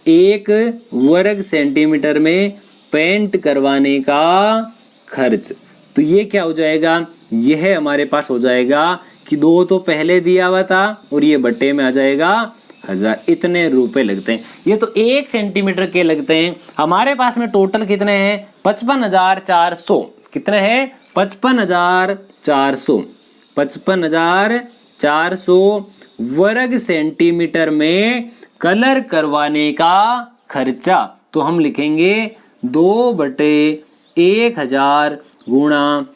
1 वर्ग सेंटीमीटर में पेंट करवाने का खर्च। तो ये क्या हो जाएगा, यह हमारे पास हो जाएगा कि 2 तो पहले दिया हुआ था और ये बट्टे में आ जाएगा 1000, इतने रुपए लगते हैं। ये तो 1 सेंटीमीटर के लगते हैं। हमारे पास में टोटल कितने हैं, 55,400। कितने हैं, 55,400। 55,400 वर्ग सेंटीमीटर में कलर करवाने का खर्चा। तो हम लिखेंगे 2/1000 गुणा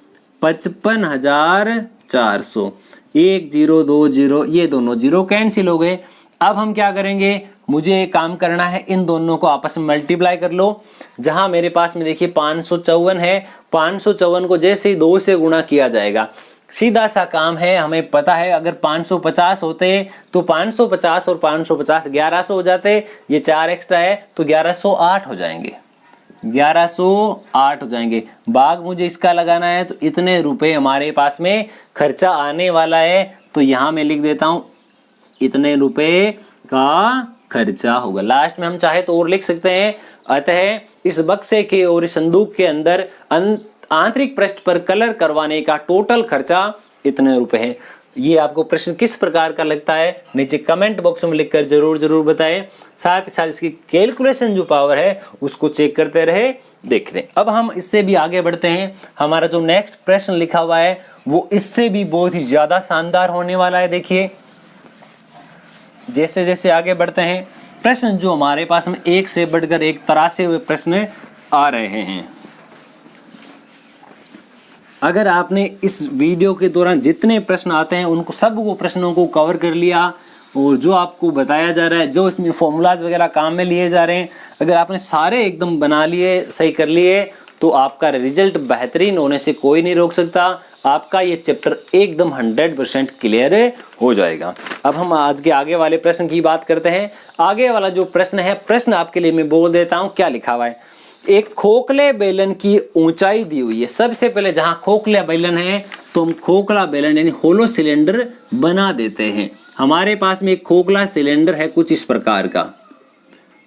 55,400। 1 0 2 0, ये दोनों जीरो कैंसिल हो गए। अब हम क्या करेंगे, मुझे एक काम करना है, इन दोनों को आपस में मल्टीप्लाई कर लो। जहां मेरे पास में देखिए 554 है, 554 को जैसे ही 2 से गुणा किया जाएगा, सीधा सा काम है। हमें पता है अगर 550 होते तो 550 और 550 1100 हो जाते, ये 4 एक्स्ट्रा है तो 1108 हो जाएंगे, 1108 हो जाएंगे। भाग मुझे इसका लगाना है, तो इतने रुपए हमारे पास में खर्चा आने वाला है। तो यहाँ मैं लिख देता हूं इतने रुपए का खर्चा होगा। लास्ट में हम चाहे तो और लिख सकते हैं। अतः इस बक्से के और इस संदूक के अंदर आंतरिक पृष्ठ पर कलर करवाने का टोटल खर्चा इतने रुपए है। ये आपको प्रश्न किस प्रकार का लगता है नीचे कमेंट बॉक्स में लिखकर जरूर बताएं। साथ ही साथ इसकी कैलकुलेशन जो पावर है उसको चेक करते रहे, देखते हैं। अब हम इससे भी आगे बढ़ते हैं। हमारा जो नेक्स्ट प्रश्न लिखा हुआ है वो इससे भी बहुत ही ज्यादा शानदार होने वाला है। देखिए जैसे जैसे आगे बढ़ते हैं, प्रश्न जो हमारे पास में एक से बढ़कर एक तरासे हुए प्रश्न आ रहे हैं। अगर आपने इस वीडियो के दौरान जितने प्रश्न आते हैं उनको सब वो प्रश्नों को कवर कर लिया, और जो आपको बताया जा रहा है, जो इसमें फॉर्मूलाज वगैरह काम में लिए जा रहे हैं, अगर आपने सारे एकदम बना लिए, सही कर लिए, तो आपका रिजल्ट बेहतरीन होने से कोई नहीं रोक सकता। आपका ये चैप्टर एकदम 100% क्लियर हो जाएगा। अब हम आज के आगे वाले प्रश्न की बात करते हैं। आगे वाला जो प्रश्न है, प्रश्न आपके लिए मैं बोल देता हूँ क्या लिखा हुआ है। एक खोखले बेलन की ऊंचाई दी हुई है। सबसे पहले जहां खोखला बेलन है तो हम खोखला बेलन यानी होलो सिलेंडर बना देते हैं। हमारे पास में एक खोखला सिलेंडर है कुछ इस प्रकार का,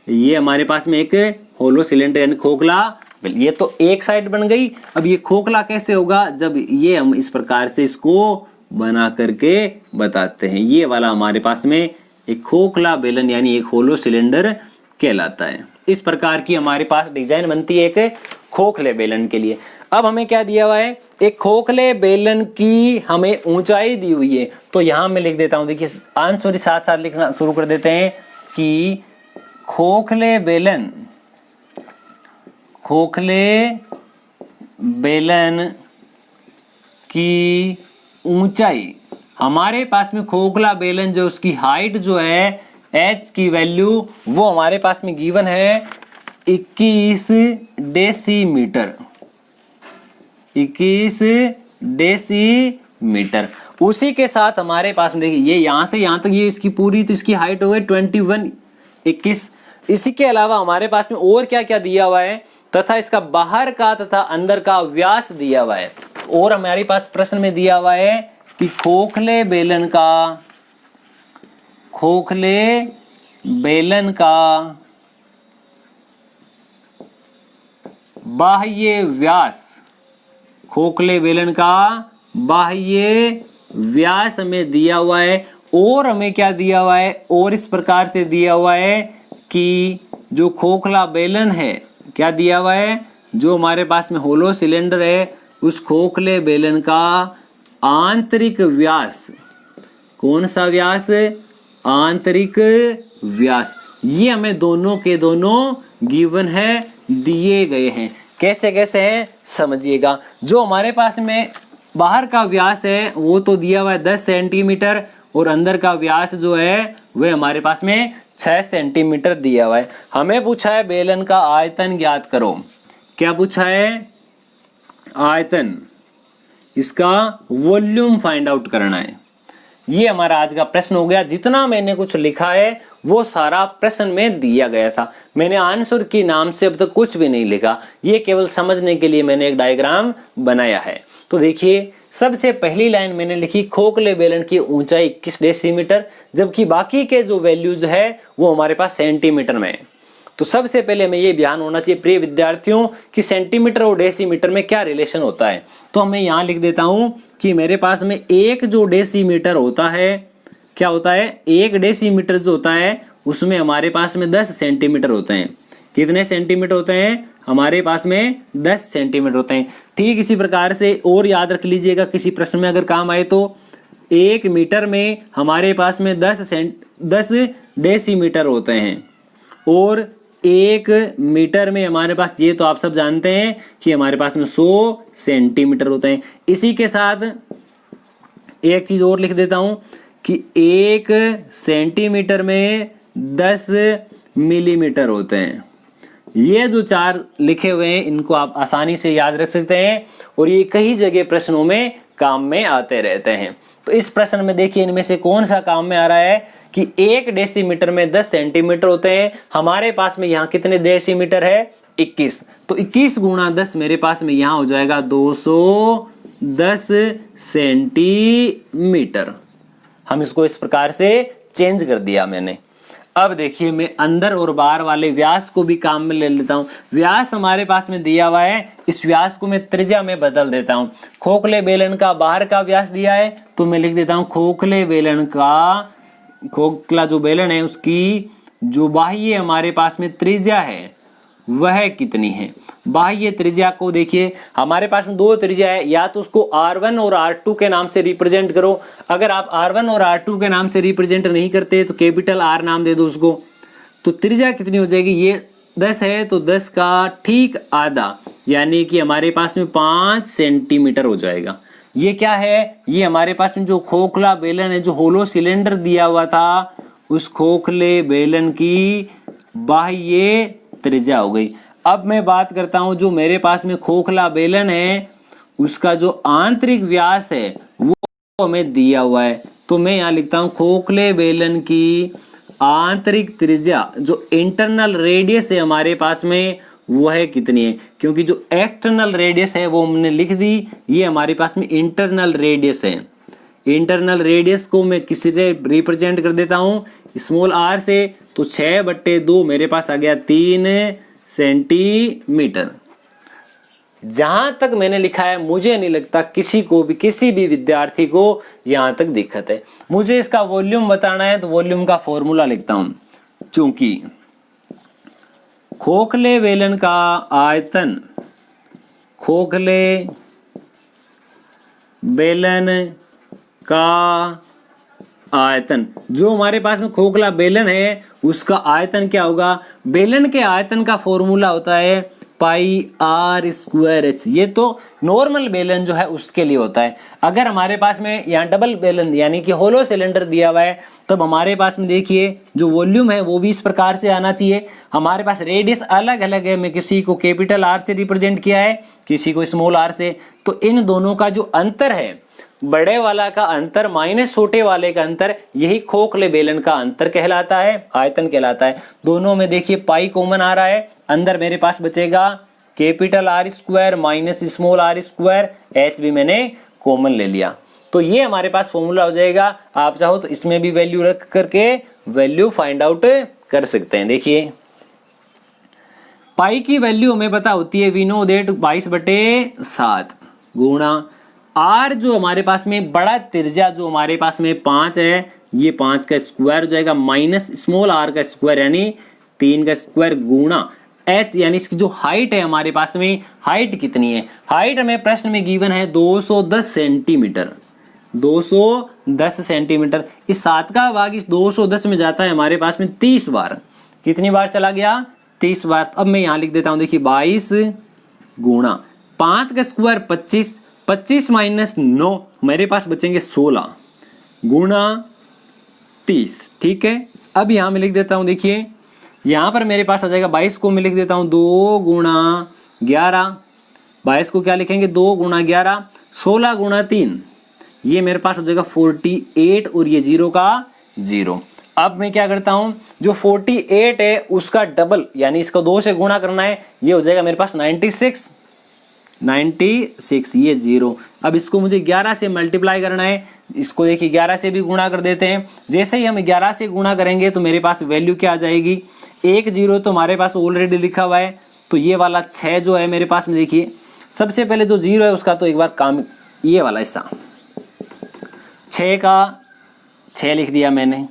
ये हमारे पास में एक होलो सिलेंडर यानी खोखला, ये तो एक साइड बन गई। अब ये खोखला कैसे होगा, जब ये हम इस प्रकार से इसको बना करके बताते हैं। ये वाला हमारे पास में एक खोखला बेलन यानी एक होलो सिलेंडर कहलाता है। इस प्रकार की हमारे पास डिजाइन बनती है एक खोखले बेलन के लिए। अब हमें क्या दिया हुआ है, एक खोखले बेलन की हमें ऊंचाई दी हुई है। तो यहां मैं लिख देता हूं, देखिए आंसर साथ साथ लिखना शुरू कर देते हैं कि खोखले बेलन की ऊंचाई, हमारे पास में खोखला बेलन जो उसकी हाइट जो है h की वैल्यू वो हमारे पास में गिवन है 21 डेसीमीटर, 21 डेसीमीटर। उसी के साथ हमारे पास में देखिए ये यहां से यहां तक ये इसकी पूरी, तो इसकी हाइट हो गई 21। इसी के अलावा हमारे पास में और क्या क्या दिया हुआ है तथा इसका बाहर का तथा अंदर का व्यास दिया हुआ है। और हमारे पास प्रश्न में दिया हुआ है कि खोखले बेलन का बाह्य व्यास, खोखले बेलन का बाह्य व्यास हमें दिया हुआ है। और हमें क्या दिया हुआ है, और इस प्रकार से दिया हुआ है कि जो खोखला बेलन है, क्या दिया हुआ है, जो हमारे पास में होलो सिलेंडर है उस खोखले बेलन का आंतरिक व्यास, कौन सा व्यास, आंतरिक व्यास, ये हमें दोनों के दोनों गिवन है, दिए गए हैं। कैसे कैसे है समझिएगा। जो हमारे पास में बाहर का व्यास है वो तो दिया हुआ है 10 सेंटीमीटर और अंदर का व्यास जो है वह हमारे पास में 6 सेंटीमीटर दिया हुआ है। हमें पूछा है बेलन का आयतन ज्ञात करो। क्या पूछा है, आयतन, इसका वॉल्यूम फाइंड आउट करना है। ये हमारा आज का प्रश्न हो गया। जितना मैंने कुछ लिखा है वो सारा प्रश्न में दिया गया था। मैंने आंसर के नाम से अब तक कुछ भी नहीं लिखा, ये केवल समझने के लिए मैंने एक डायग्राम बनाया है। तो देखिए सबसे पहली लाइन मैंने लिखी खोखले बेलन की ऊंचाई 21 डेसीमीटर, जबकि बाकी के जो वैल्यूज है वो हमारे पास सेंटीमीटर में है। तो सबसे पहले हमें ये ध्यान होना चाहिए प्रिय विद्यार्थियों कि सेंटीमीटर और डेसीमीटर में क्या रिलेशन होता है। तो मैं यहाँ लिख देता हूं कि मेरे पास में एक जो डेसीमीटर होता है, क्या होता है, एक डेसीमीटर जो होता है उसमें हमारे पास में 10 सेंटीमीटर होते हैं। कितने सेंटीमीटर होते हैं, हमारे पास में 10 सेंटीमीटर होते हैं। ठीक इसी प्रकार से और याद रख लीजिएगा, किसी प्रश्न में अगर काम आए तो 1 मीटर में हमारे पास में 10 डेसीमीटर होते हैं और 1 मीटर में हमारे पास, ये तो आप सब जानते हैं कि हमारे पास में 100 सेंटीमीटर होते हैं। इसी के साथ एक चीज और लिख देता हूं कि 1 सेंटीमीटर में 10 मिलीमीटर होते हैं। ये जो चार लिखे हुए हैं इनको आप आसानी से याद रख सकते हैं और ये कई जगह प्रश्नों में काम में आते रहते हैं। तो इस प्रश्न में देखिए इनमें से कौन सा काम में आ रहा है कि 1 डेसीमीटर में 10 सेंटीमीटर होते हैं। हमारे पास में यहाँ कितने डेसीमीटर है, 21। तो 21 गुणा 10 मेरे पास में यहाँ हो जाएगा 210 सेंटीमीटर। हम इसको इस प्रकार से चेंज कर दिया मैंने। अब देखिए मैं अंदर और बाहर वाले व्यास को भी काम में ले लेता हूं। व्यास हमारे पास में दिया हुआ है, इस व्यास को मैं त्रिज्या में बदल देता हूं। खोखले बेलन का बाहर का व्यास दिया है तो मैं लिख देता हूं खोखले बेलन का, खोखला जो बेलन है उसकी जो बाह्य हमारे पास में त्रिज्या है वह कितनी है। बाह्य त्रिज्या को देखिए हमारे पास में 2 त्रिज्या है, या तो उसको R1 और R2 के नाम से रिप्रेजेंट करो। अगर आप R1 और R2 के नाम से रिप्रेजेंट नहीं करते तो कैपिटल R नाम दे दो उसको। तो त्रिज्या कितनी हो जाएगी, ये 10 है तो 10 का ठीक आधा, यानी कि हमारे पास में 5 सेंटीमीटर हो जाएगा। ये क्या है, ये हमारे पास में जो खोखला बेलन है, जो होलो सिलेंडर दिया हुआ था, उस खोखले बेलन की बाह्य त्रिज्या हो गई। अब मैं बात करता हूं जो मेरे पास में खोखला बेलन है उसका जो आंतरिक व्यास है वो हमें दिया हुआ है। तो मैं यहाँ लिखता हूं खोखले बेलन की आंतरिक त्रिज्या जो इंटरनल रेडियस है हमारे पास में वह कितनी है, क्योंकि जो एक्सटर्नल रेडियस है वो हमने लिख दी, ये हमारे पास में इंटरनल रेडियस है। इंटरनल रेडियस को मैं किसी से रिप्रेजेंट कर देता हूं स्मॉल r से, तो 6/2 मेरे पास आ गया 3 सेंटीमीटर। जहां तक मैंने लिखा है मुझे नहीं लगता किसी को भी, किसी भी विद्यार्थी को यहां तक दिक्कत है। मुझे इसका वॉल्यूम बताना है तो वॉल्यूम का फॉर्मूला लिखता हूं। चूंकि खोखले बेलन का आयतन, खोखले बेलन का आयतन। जो हमारे पास में खोखला बेलन है उसका आयतन क्या होगा? बेलन के आयतन का फॉर्मूला होता है पाई आर स्क्वायर एच। ये तो नॉर्मल बेलन जो है उसके लिए होता है। अगर हमारे पास में यहाँ डबल बेलन यानी कि होलो सिलेंडर दिया हुआ है तब हमारे पास में देखिए जो वॉल्यूम है वो भी इस प्रकार से आना चाहिए। हमारे पास रेडियस अलग अलग है, मैं किसी को कैपिटल आर से रिप्रेजेंट किया है, किसी को स्मॉल आर से। तो इन दोनों का जो अंतर है, बड़े वाला का अंतर माइनस छोटे वाले का अंतर, यही खोखले बेलन का अंतर कहलाता है, आयतन कहलाता है। दोनों में देखिए पाई कॉमन आ रहा है, अंदर मेरे पास बचेगा capital R square minus small R square, H भी मैंने कॉमन ले लिया। तो ये हमारे पास फॉर्मूला हो जाएगा। आप चाहो तो इसमें भी वैल्यू रख करके वैल्यू फाइंड आउट कर सकते हैं। देखिए पाई की वैल्यू हमें पता होती है, वी नो दैट 22/7 गुणा आर जो हमारे पास में बड़ा त्रिज्या जो हमारे पास में 5 है, ये 5 का स्क्वायर हो जाएगा माइनस स्मॉल आर का स्क्वायर यानी 3 का स्क्वायर गुणा एच यानी इसकी जो हाइट है हमारे पास में, हाइट कितनी है? हाइट हमें प्रश्न में गिवन है 210 सेंटीमीटर। 210 सेंटीमीटर। इस 7 का भाग इस 210 में जाता है हमारे पास में 30 बार। कितनी बार चला गया? 30 बार। अब मैं यहां लिख देता हूं, देखिए 22 गुणा 5 का स्क्वायर 25, 25 माइनस 9 मेरे पास बचेंगे 16 गुणा 30। ठीक है, अब यहां मैं लिख देता हूं, देखिए यहां पर मेरे पास आ जाएगा 22 को मैं लिख देता हूं 2 गुणा 11। 22 को क्या लिखेंगे? 2 गुणा 11, 16 गुणा 3, ये मेरे पास हो जाएगा 48 और ये 0 का 0। अब मैं क्या करता हूं, जो 48 है उसका डबल यानी इसको 2 से गुणा करना है, ये हो जाएगा मेरे पास 96, ये 0। अब इसको मुझे 11 से मल्टीप्लाई करना है, इसको देखिए 11 से भी गुणा कर देते हैं। जैसे ही हम 11 से गुणा करेंगे तो मेरे पास वैल्यू क्या आ जाएगी? 1 0 तो हमारे पास ऑलरेडी लिखा हुआ है, तो ये वाला 6 जो है मेरे पास में, देखिए सबसे पहले जो 0 है उसका तो एक बार काम, ये वाला हिस्सा 6 का 6 लिख दिया मैंने,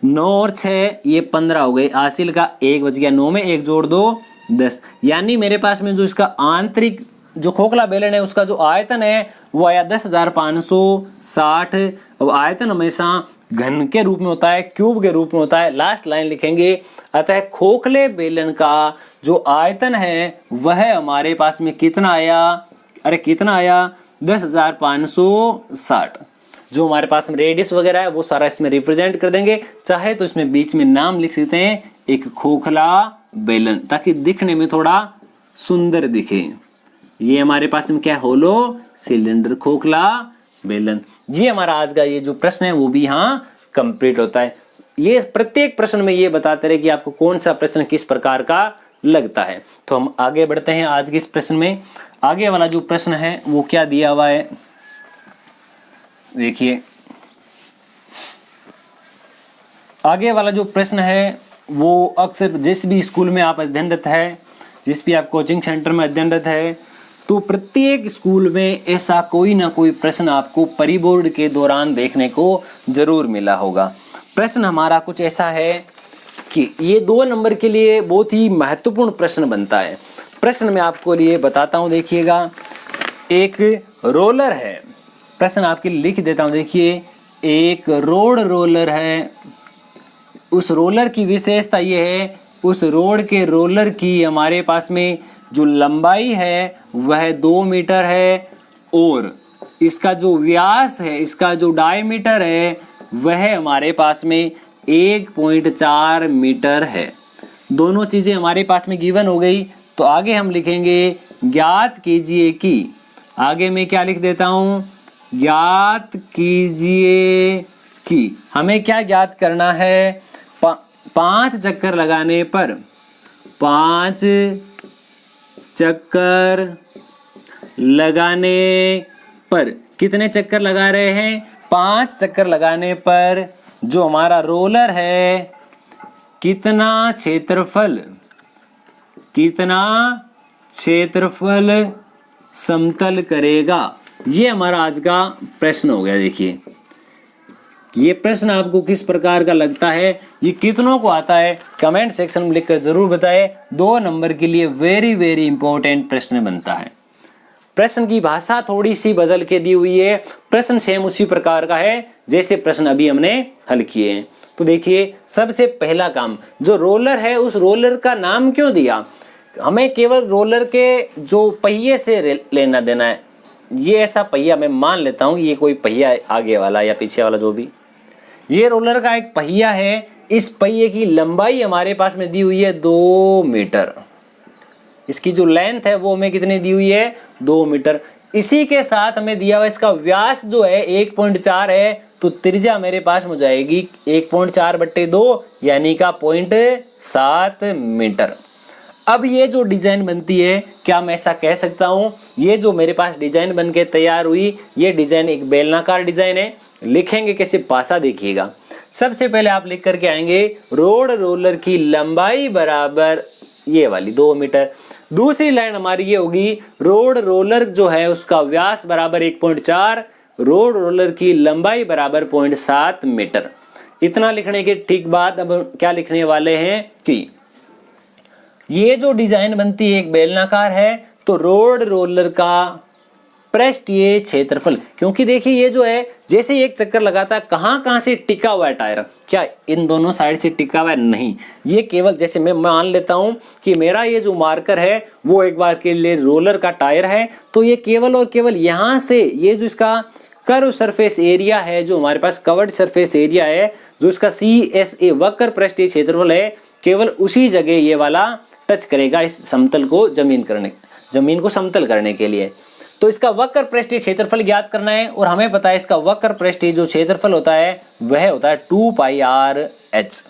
9 और 6 ये 15 हो गए, हासिल का 1 बच गया, 9 में 1 जोड़ दो 10। यानी मेरे पास में जो इसका आंतरिक जो खोखला बेलन है उसका जो आयतन है वो आया 10,560। अब आयतन हमेशा घन के रूप में होता है, क्यूब के रूप में होता है। लास्ट लाइन लिखेंगे, अतः खोखले बेलन का जो आयतन है वह हमारे पास में कितना आया? अरे कितना आया? 10,560। जो हमारे पास में रेडियस वगैरह है वो सारा इसमें रिप्रेजेंट कर देंगे, चाहे तो इसमें बीच में नाम लिख सकते हैं एक खोखला बेलन, ताकि दिखने में थोड़ा सुंदर दिखे। ये हमारे पास में क्या? होलो सिलेंडर, खोखला बेलन। ये हमारा आज का ये जो प्रश्न है वो भी यहाँ कंप्लीट होता है। ये प्रत्येक प्रश्न में ये बताते रहे कि आपको कौन सा प्रश्न किस प्रकार का लगता है। तो हम आगे बढ़ते हैं आज के इस प्रश्न में। आगे वाला जो प्रश्न है वो क्या दिया हुआ है, देखिए आगे वाला जो प्रश्न है वो अक्सर जिस भी स्कूल में आप अध्ययनरत है, जिस भी आप कोचिंग सेंटर में अध्ययनरत है, तो प्रत्येक स्कूल में ऐसा कोई ना कोई प्रश्न आपको परिबोर्ड के दौरान देखने को जरूर मिला होगा। प्रश्न हमारा कुछ ऐसा है कि ये 2 नंबर के लिए बहुत ही महत्वपूर्ण प्रश्न बनता है। प्रश्न मैं आपको लिए बताता हूं, देखिएगा एक रोलर है, प्रश्न आपके लिए लिख देता हूं, देखिए एक रोड रोलर है। उस रोलर की विशेषता ये है, उस रोड के रोलर की हमारे पास में जो लंबाई है वह 2 मीटर है और इसका जो व्यास है, इसका जो डायमीटर है वह हमारे पास में 1.4 मीटर है। दोनों चीजें हमारे पास में गिवन हो गई। तो आगे हम लिखेंगे ज्ञात कीजिए कि, आगे मैं क्या लिख देता हूं, ज्ञात कीजिए कि हमें क्या ज्ञात करना है? 5 चक्कर लगाने पर, 5 चक्कर लगाने पर कितने चक्कर लगा रहे हैं? 5 चक्कर लगाने पर जो हमारा रोलर है कितना क्षेत्रफल समतल करेगा? ये हमारा आज का प्रश्न हो गया। देखिए ये प्रश्न आपको किस प्रकार का लगता है, ये कितनों को आता है, कमेंट सेक्शन में लिखकर जरूर बताएं। 2 नंबर के लिए वेरी वेरी इंपॉर्टेंट प्रश्न बनता है। प्रश्न की भाषा थोड़ी सी बदल के दी हुई है, प्रश्न सेम उसी प्रकार का है जैसे प्रश्न अभी हमने हल किए हैं। तो देखिए सबसे पहला काम, जो रोलर है उस रोलर का नाम क्यों दिया, हमें केवल रोलर के जो पहिए से लेना देना है। ये ऐसा पहिया मैं मान लेता हूँ, ये कोई पहिया आगे वाला या पीछे वाला जो भी, ये रोलर का एक पहिया है। इस पहिए की लंबाई हमारे पास में दी हुई है 2 मीटर, इसकी जो लेंथ है वो हमें कितनी दी हुई है 2 मीटर। इसी के साथ हमें दिया हुआ इसका व्यास जो है 1.4 है, तो त्रिज्या मेरे पास हो जाएगी 1.4/2 यानी का 0.7 मीटर। अब ये जो डिजाइन बनती है, क्या मैं ऐसा कह सकता हूँ, ये जो मेरे पास डिजाइन बन के तैयार हुई, ये डिजाइन एक बेलनाकार डिजाइन है। लिखेंगे कैसे, पासा देखिएगा। सबसे पहले आप लिख करके आएंगे रोड रोलर की लंबाई बराबर ये वाली 2 मीटर। दूसरी लाइन हमारी ये होगी रोड रोलर जो है उसका व्यास बराबर 1.4, रोड रोलर की लंबाई बराबर 0.7 मीटर। इतना लिखने के ठीक बाद अब क्या लिखने वाले हैं कि ये जो डिजाइन बनती है एक बेलनाकार है, तो रोड रोलर का पृष्ठीय क्षेत्रफल, क्योंकि देखिए ये जो है जैसे एक चक्कर लगाता है कहाँ से टिका हुआ है टायर, क्या इन दोनों साइड से टिका हुआ है, नहीं, ये केवल जैसे मैं मान लेता हूं कि मेरा ये जो मार्कर है वो एक बार के लिए रोलर का टायर है, तो ये केवल और केवल यहाँ से ये जो इसका कर्व सरफेस एरिया है, जो हमारे पास कवर्ड सरफेस एरिया है, जो इसका CSA वक्र पृष्ठीय क्षेत्रफल है, केवल उसी जगह ये वाला टच करेगा इस समतल को, जमीन को समतल करने के लिए। तो इसका वक्र पृष्ठीय क्षेत्रफल ज्ञात करना है, और हमें पता है इसका वक्र पृष्ठीय जो क्षेत्रफल होता है वह होता है 2πr/h।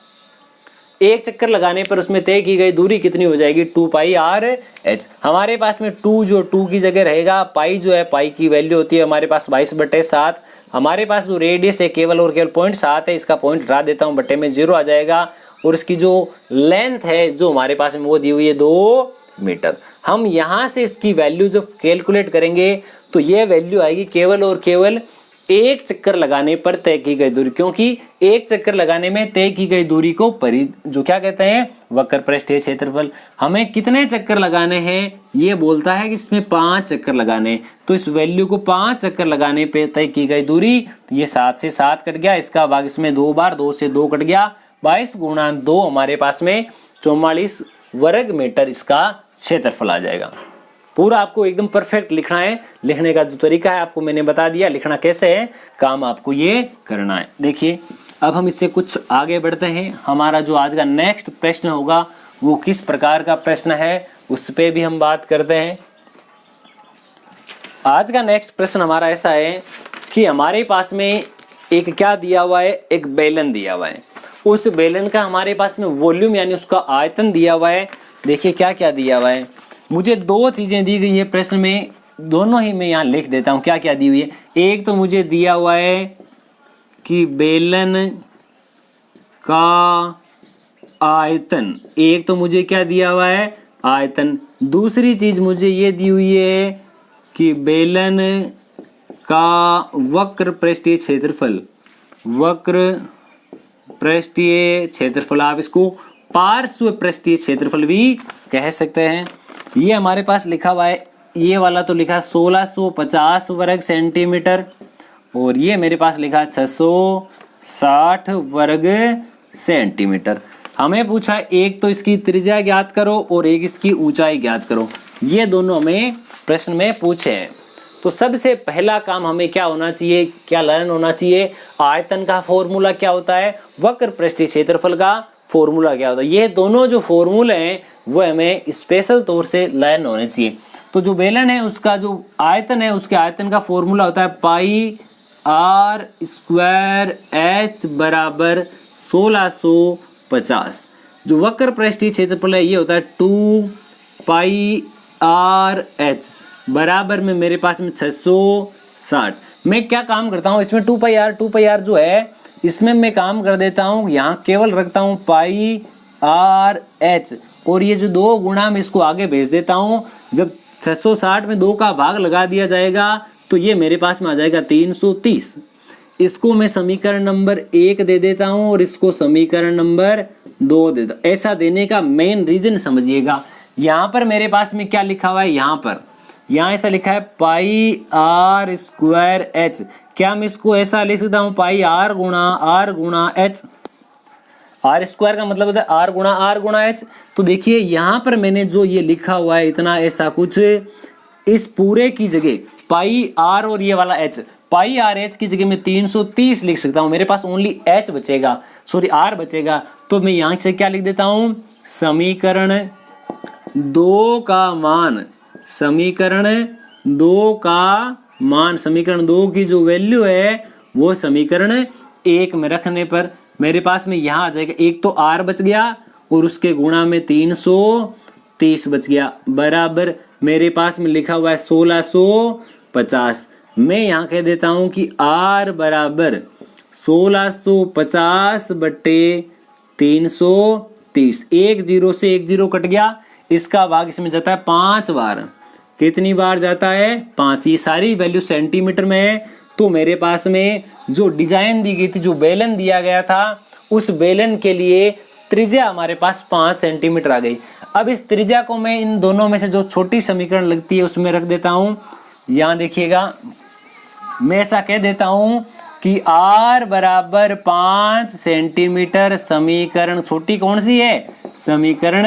एक चक्कर लगाने पर उसमें तय की गई दूरी कितनी हो जाएगी 2πr/h। हमारे पास में 2 की जगह रहेगा, पाई जो है पाई की वैल्यू होती है हमारे पास 22/7। हमारे पास जो रेडियस है केवल और केवल 0.7 है, इसका पॉइंट हटा देता हूँ, बट्टे में 0 आ जाएगा। और इसकी जो लेंथ है जो हमारे पास में वो दी हुई है 2 मीटर। हम यहाँ से इसकी वैल्यू जब कैलकुलेट करेंगे तो ये वैल्यू आएगी केवल और केवल एक चक्कर लगाने पर तय की गई दूरी, क्योंकि एक चक्कर लगाने में तय की गई दूरी को जो क्या कहते हैं वक्र पृष्ठीय क्षेत्रफल। हमें कितने चक्कर लगाने हैं ये बोलता है कि इसमें 5 चक्कर लगाने, तो इस वैल्यू को 5 चक्कर लगाने पे तय की गई दूरी, तो ये 7 से 7 कट गया, इसका भाग इसमें 2 बार, 2 से 2 कट गया, 22 × 2 हमारे पास में 44 वर्ग मीटर इसका क्षेत्रफल आ जाएगा। पूरा आपको एकदम परफेक्ट लिखना है, लिखने का जो तरीका है आपको मैंने बता दिया, लिखना कैसे है, काम आपको ये करना है। देखिए अब हम इससे कुछ आगे बढ़ते हैं। हमारा जो आज का नेक्स्ट प्रश्न होगा वो किस प्रकार का प्रश्न है उस पे भी हम बात करते हैं। आज का नेक्स्ट प्रश्न हमारा ऐसा है कि हमारे पास में एक क्या दिया हुआ है, एक बेलन दिया हुआ है, उस बेलन का हमारे पास में वॉल्यूम यानी उसका आयतन दिया हुआ है। देखिए क्या क्या दिया हुआ है, मुझे 2 चीजें दी गई है प्रश्न में, दोनों ही मैं यहाँ लिख देता हूँ क्या क्या दी हुई है। एक तो मुझे दिया हुआ है कि बेलन का आयतन, एक तो मुझे क्या दिया हुआ है आयतन। दूसरी चीज मुझे ये दी हुई है कि बेलन का वक्र पृष्ठीय क्षेत्रफल, वक्र पृष्ठीय क्षेत्रफल, आप इसको पार्श्व पृष्ठीय क्षेत्रफल भी कह सकते हैं। ये हमारे पास लिखा हुआ है, ये वाला तो लिखा 1650 वर्ग सेंटीमीटर, और ये मेरे पास लिखा 660 वर्ग सेंटीमीटर। हमें पूछा एक तो इसकी त्रिज्या ज्ञात करो और एक इसकी ऊंचाई ज्ञात करो, ये दोनों हमें प्रश्न में पूछे हैं। तो सबसे पहला काम हमें क्या होना चाहिए, क्या लर्न होना चाहिए, आयतन का फॉर्मूला क्या होता है, वक्र पृष्ठीय क्षेत्रफल का फॉर्मूला क्या होता है। ये दोनों जो फॉर्मूले हैं वो हमें स्पेशल तौर से लर्न होने चाहिए। तो जो बेलन है उसका जो आयतन है, उसके आयतन का फॉर्मूला होता है πr² बराबर 1650। जो वक्र पृष्ठीय क्षेत्रफल है ये होता है 2πrh बराबर में मेरे पास में 660। मैं क्या काम करता हूँ इसमें 2πr जो है इसमें मैं काम कर देता हूँ, यहाँ केवल रखता हूँ πrh, और ये जो 2 गुणा में इसको आगे भेज देता हूँ। जब 660 में 2 का भाग लगा दिया जाएगा तो ये मेरे पास में आ जाएगा 330। इसको मैं समीकरण नंबर 1 दे देता हूँ और इसको समीकरण नंबर 2 दे देता। ऐसा देने का मेन रीजन समझिएगा, यहाँ पर मेरे पास में क्या लिखा हुआ है, यहाँ पर यहाँ ऐसा लिखा है पाई आर स्क्वायर एच। क्या मैं इसको ऐसा लिख सकता हूँ पाई आर गुणा एच। आर स्क्वायर का मतलब होता है आर गुणा एच। तो देखिए यहाँ पर मैंने जो ये लिखा हुआ है इतना ऐसा कुछ, इस पूरे की जगह पाई आर और ये वाला एच, पाई आर एच की जगह मैं 330 लिख सकता हूँ। मेरे पास ओनली एच बचेगा, सॉरी आर बचेगा। तो मैं यहाँ से क्या लिख देता हूँ, समीकरण 2 का मान, समीकरण 2 का मान, समीकरण 2 की जो वैल्यू है वो समीकरण 1 में रखने पर मेरे पास में यहाँ आ जाएगा, एक तो आर बच गया और उसके गुणा में 330 बच गया, बराबर मेरे पास में लिखा हुआ है 1650। मैं यहाँ कह देता हूँ कि आर बराबर 1650 बटे 330। एक जीरो से एक जीरो कट गया, इसका भाग इसमें जाता है 5 बार। कितनी बार जाता है, 5। ये सारी वैल्यू सेंटीमीटर में है। तो मेरे पास में जो डिजाइन दी गई थी, जो बेलन दिया गया था, उस बेलन के लिए त्रिज्या हमारे पास 5 सेंटीमीटर आ गई। अब इस त्रिज्या को मैं इन दोनों में से जो छोटी समीकरण लगती है उसमें रख देता हूँ। यहाँ देखिएगा, मैं ऐसा कह देता हूँ कि r बराबर 5 सेंटीमीटर, समीकरण छोटी कौन सी है, समीकरण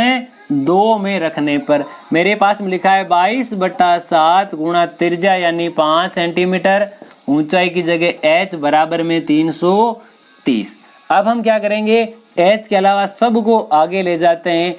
2 में रखने पर मेरे पास में लिखा है 22/7 गुणा त्रिज्या यानी 5 सेंटीमीटर, ऊंचाई की जगह h बराबर में 330। अब हम क्या करेंगे, h के अलावा सब को आगे ले जाते हैं।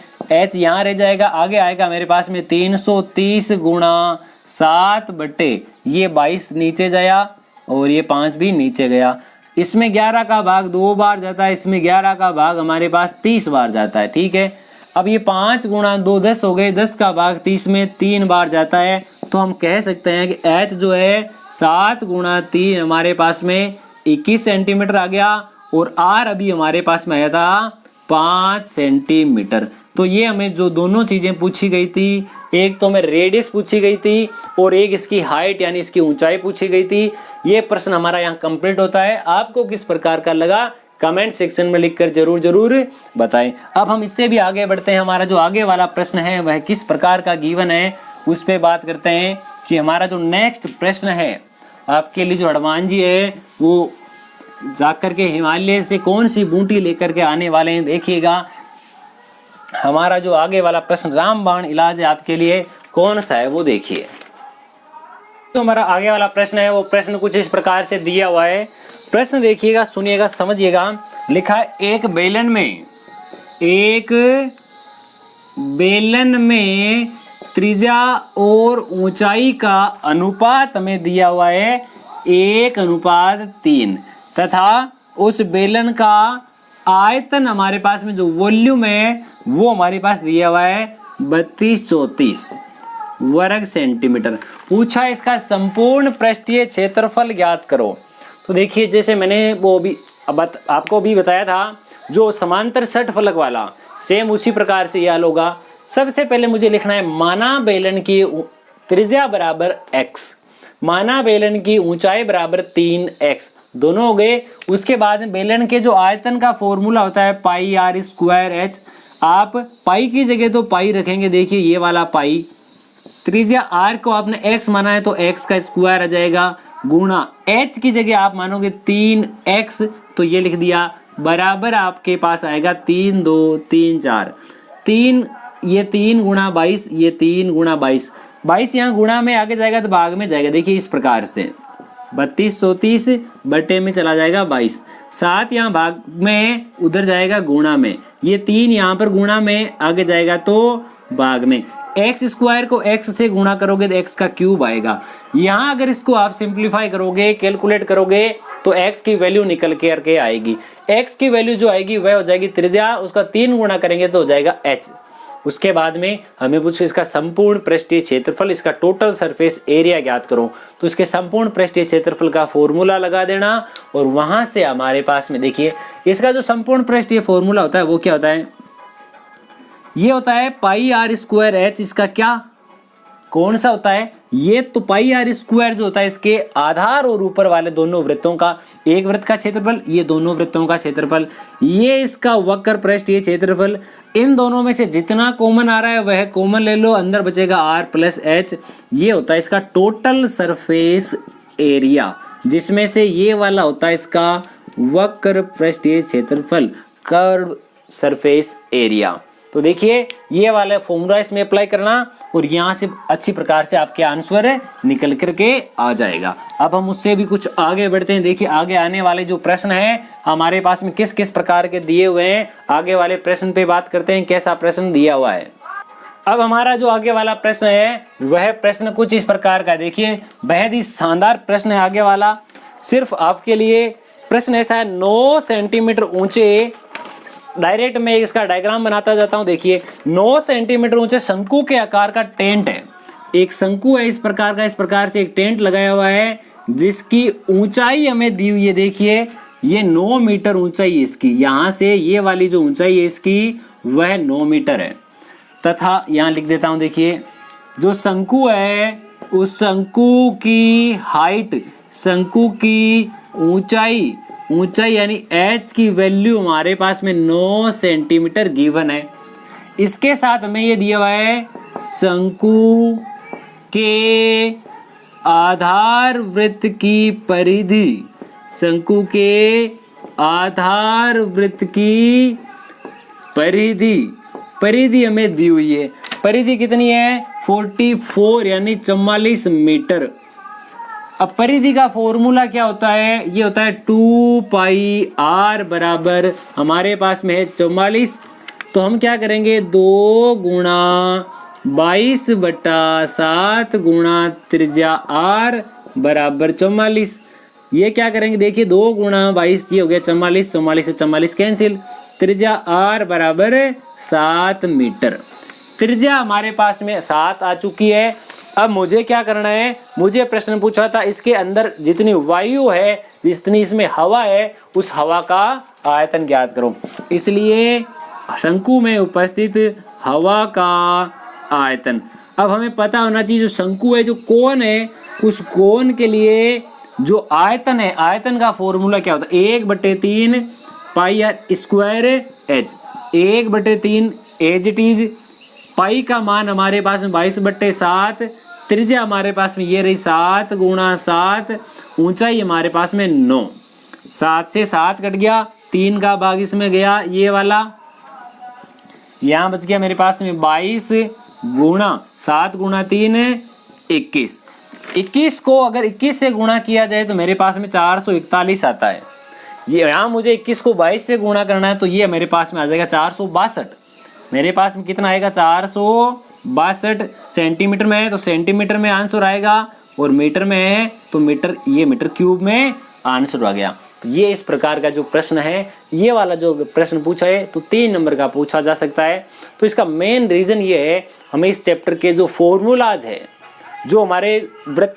h यहाँ रह जाएगा, आगे आएगा मेरे पास में 330 गुणा 7 बटे ये 22 नीचे गया और ये 5 भी नीचे गया। इसमें 11 का भाग 2 बार जाता है, इसमें 11 का भाग हमारे पास 30 बार जाता है। ठीक है, अब ये 5 गुणा 2 10 हो गए, 10 का भाग 30 में 3 बार जाता है। तो हम कह सकते हैं कि h जो है 7 गुणा 3 हमारे पास में 21 सेंटीमीटर आ गया और r अभी हमारे पास में आया था 5 सेंटीमीटर। तो ये हमें जो दोनों चीजें पूछी गई थी, एक तो हमें रेडियस पूछी गई थी और एक इसकी हाइट यानी इसकी ऊंचाई पूछी गई थी। ये प्रश्न हमारा यहाँ कंप्लीट होता है। आपको किस प्रकार का लगा कमेंट सेक्शन में लिखकर जरूर बताएं। अब हम इससे भी आगे बढ़ते हैं। हमारा जो आगे वाला प्रश्न है वह किस प्रकार का गिवन है उस पर बात करते हैं कि हमारा जो नेक्स्ट प्रश्न है आपके लिए, जो हनुमान जी है वो जाकर के हिमालय से कौन सी बूटी लेकर के आने वाले हैं। देखिएगा हमारा जो आगे वाला प्रश्न रामबाण इलाज है आपके लिए कौन सा है वो देखिए। तो हमारा आगे वाला प्रश्न है वो प्रश्न कुछ इस प्रकार से दिया हुआ है। प्रश्न देखिएगा, सुनिएगा, समझिएगा। लिखा है एक बेलन में त्रिज्या और ऊंचाई का अनुपात हमें दिया हुआ है 1:3 तथा उस बेलन का आयतन हमारे पास में जो वॉल्यूम है वो हमारे पास दिया हुआ है 3234 वर्ग सेंटीमीटर। पूछा इसका संपूर्ण पृष्ठीय क्षेत्रफल ज्ञात करो। तो देखिए जैसे मैंने वो भी आपको भी बताया था, जो समांतर षटफलक वाला सेम उसी प्रकार से यह होगा। सबसे पहले मुझे लिखना है माना बेलन की त्रिज्या बराबर x, माना बेलन की ऊंचाई बराबर 3x, दोनों हो गए। उसके बाद बेलन के जो आयतन का फॉर्मूला होता है पाई आर स्क्वायर एच। आप पाई की जगह तो पाई रखेंगे, देखिए ये वाला पाई, त्रिज्या आर को आपने x माना है तो x का स्क्वायर आ जाएगा, गुणा h की जगह आप मानोगे 3x तो ये लिख दिया, बराबर आपके पास आएगा 3 2 3 4 3, ये 3 गुणा 22, ये 3 गुणा 22, 22 यहाँ गुणा में आगे जाएगा तो भाग में जाएगा। देखिए इस प्रकार से 3230 बटे में चला जाएगा 22, 7 यहाँ भाग में उधर जाएगा गुणा में, ये 3 यहाँ पर गुणा में आगे जाएगा तो भाग में। एक्स स्क्वायर को x से गुणा करोगे तो x का क्यूब आएगा। यहाँ अगर इसको आप सिंप्लीफाई करोगे, कैलकुलेट करोगे तो x की वैल्यू निकल के आएगी। x की वैल्यू जो आएगी वह हो जाएगी त्रिज्या, उसका 3 गुणा करेंगे तो हो जाएगा h। उसके बाद में हमें पूछे इसका संपूर्ण पृष्ठीय क्षेत्रफल, इसका टोटल सरफेस एरिया ज्ञात करो। तो इसके संपूर्ण पृष्ठीय क्षेत्रफल का फॉर्मूला लगा देना और वहां से हमारे पास में देखिए इसका जो संपूर्ण पृष्ठीय फॉर्मूला होता है वो क्या होता है, ये होता है पाई आर स्क्वायर एच, इसका क्या कौन सा होता है? ये तो पाई आर स्क्वायर जो होता है इसके आधार और ऊपर वाले दोनों वृत्तों का, एक वृत्त का क्षेत्रफल, ये दोनों वृत्तों का क्षेत्रफल, ये इसका वक्र पृष्ठ, ये क्षेत्रफल, इन दोनों में से जितना कॉमन आ रहा है वह कॉमन ले लो, अंदर बचेगा आर प्लस एच। ये होता है इसका टोटल सरफेस एरिया, जिसमें से ये वाला होता है इसका वक्र पृष्ठीय क्षेत्रफल, कर्व सरफेस एरिया। तो देखिए ये वाला फॉर्मूला इसमें अप्लाई करना और यहाँ से अच्छी प्रकार से आपके आंसर निकल करके आ जाएगा। अब हम उससे भी कुछ आगे बढ़ते हैं। देखिए आगे आने वाले जो प्रश्न है हमारे पास में किस किस प्रकार के दिए हुए हैं, आगे वाले प्रश्न पे बात करते हैं कैसा प्रश्न दिया हुआ है। अब हमारा जो आगे वाला प्रश्न है वह प्रश्न कुछ इस प्रकार का, देखिए बेहद ही शानदार प्रश्न है आगे वाला, सिर्फ आपके लिए प्रश्न ऐसा है। 9 सेंटीमीटर ऊंचे, डायरेक्ट मैं इसका डायग्राम बनाता जाता हूं। देखिए 9 सेंटीमीटर ऊंचे शंकु के आकार का टेंट है, एक शंकु है इस प्रकार का, इस प्रकार से एक टेंट लगाया हुआ है जिसकी ऊंचाई हमें दी हुई है। देखिए ये 9 मीटर ऊंचाई है इसकी, यहां से ये वाली जो ऊंचाई है इसकी वह 9 मीटर है। तथा यहां लिख देता हूं, देखिए जो शंकु है उस शंकु की हाइट, शंकु की ऊंचाई यानी h की वैल्यू हमारे पास में 9 सेंटीमीटर गिवन है। इसके साथ हमें ये दिया हुआ है शंकु के आधार वृत्त की परिधि, शंकु के आधार वृत्त की परिधि हमें दी हुई है। परिधि कितनी है? 44 यानी 44 मीटर। अब परिधि का फॉर्मूला क्या होता है? ये होता है 2 पाई आर बराबर हमारे पास में है 44। तो हम क्या करेंगे, 2 गुणा 22/7 गुणा त्रिज्या आर बराबर 44। ये क्या करेंगे, देखिए 2 गुणा 22 ये हो गया 44, 44 से 44 कैंसिल, त्रिज्या आर बराबर 7 मीटर। त्रिज्या हमारे पास में 7 आ चुकी है। अब मुझे क्या करना है, मुझे प्रश्न पूछा था इसके अंदर जितनी वायु है, जितनी इसमें हवा है, उस हवा का आयतन ज्ञात करो। इसलिए शंकु में उपस्थित हवा का आयतन, अब हमें पता होना चाहिए जो शंकु है, जो कोण है, उस कोण के लिए जो आयतन है, आयतन का फॉर्मूला क्या होता है? 1/3 pi R square H, 1/3 as it is. Pi का मान हमारे पास में 22/7, त्रिज्या हमारे पास में ये रही 7 गुणा 7, ऊंचाई हमारे पास में 9, 7 से 7 कट गया, 3 का भाग इसमें गया, ये वाला यहाँ बच गया मेरे पास में 22 गुणा 7 गुणा 3 21। 21 को अगर 21 से गुणा किया जाए तो मेरे पास में 441 आता है। ये यहाँ मुझे 21 को 22 से गुणा करना है तो ये मेरे पास में आ जाएगा 462। मेरे पास में कितना आएगा? 462 सेंटीमीटर में है तो सेंटीमीटर में आंसर आएगा, और मीटर में है तो मीटर, ये मीटर क्यूब में आंसर आ गया। तो ये इस प्रकार का जो प्रश्न है, ये वाला जो प्रश्न पूछा है तो 3 नंबर का पूछा जा सकता है। तो इसका मेन रीजन ये है, हमें इस चैप्टर के जो फॉर्मूलाज है जो हमारे वृत्त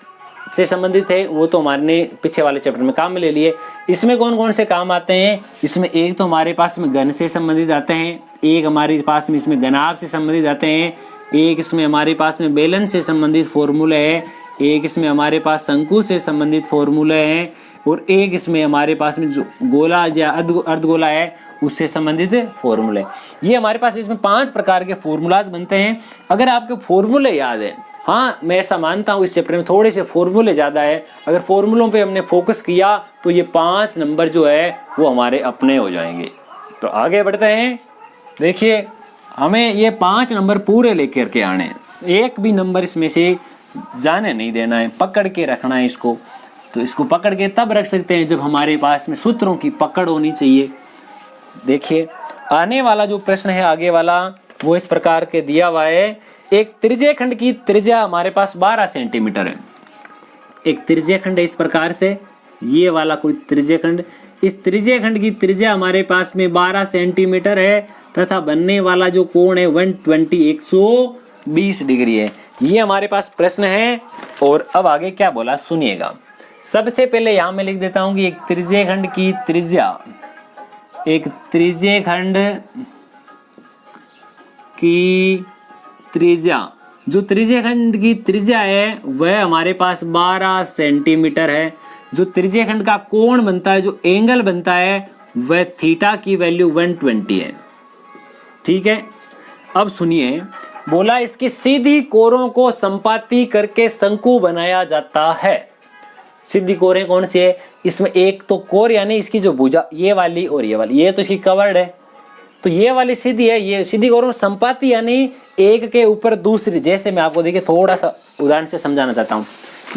से संबंधित है वो तो हमारे पीछे वाले चैप्टर में काम में ले लिए। इसमें कौन कौन से काम आते हैं? इसमें एक तो हमारे पास में घन से संबंधित आते हैं, एक हमारे पास में इसमें घनाभ से संबंधित आते हैं, एक इसमें हमारे पास में बेलन से संबंधित फॉर्मूले है, एक इसमें हमारे पास शंकु से संबंधित फॉर्मूले हैं, और एक इसमें हमारे पास में जो गोला या अर्धगोला है उससे संबंधित फॉर्मूले। ये हमारे पास इसमें 5 प्रकार के फॉर्मूलाज बनते हैं। अगर आपके फॉर्मूले याद है, हाँ मैं ऐसा मानता हूँ इस चैप्टर में थोड़े से फॉर्मूले ज़्यादा है, अगर फॉर्मूलों पे हमने फोकस किया तो ये 5 नंबर जो है वो हमारे अपने हो जाएंगे। तो आगे बढ़ते हैं। देखिए हमें ये 5 नंबर पूरे लेकर के आने हैं, एक भी नंबर इसमें से जाने नहीं देना है, पकड़ के रखना है इसको। तो इसको पकड़ के तब रख सकते हैं जब हमारे पास में सूत्रों की पकड़ होनी चाहिए। देखिए आने वाला जो प्रश्न है आगे वाला वो इस प्रकार के दिया हुआ है। एक त्रिज्य खंड की त्रिज्या हमारे पास 12 सेंटीमीटर है। एक त्रिज्य खंड है इस प्रकार से, ये वाला कोई त्रिज्य खंड, इस त्रिज्य खंड की त्रिज्या हमारे पास में 12 सेंटीमीटर है तथा बनने वाला जो कोण है 120 डिग्री है। ये हमारे पास प्रश्न है। और अब आगे क्या बोला सुनिएगा। सबसे पहले यहां मैं लिख देता हूं कि एक त्रिज्य खंड की त्रिज्या, एक त्रिज्य खंड की त्रिज्या जो त्रिज्यखंड की त्रिज्या है वह हमारे पास 12 सेंटीमीटर है। जो त्रिज्यखंड का कोण बनता है, जो एंगल बनता है, वह थीटा की वैल्यू 120 है। ठीक है, अब सुनिए, बोला इसकी सीधी कोरों को संपाती करके शंकु बनाया जाता है। सीधी कोरें कौन सी है? इसमें एक तो कोर यानी इसकी जो भुजा ये वाली और ये वाली, ये तो इसकी कवर्ड है, तो ये वाली सीधी है। ये सीधी कोरों संपाती यानी एक के ऊपर दूसरी। जैसे मैं आपको देखिए थोड़ा सा उदाहरण से समझाना चाहता हूँ।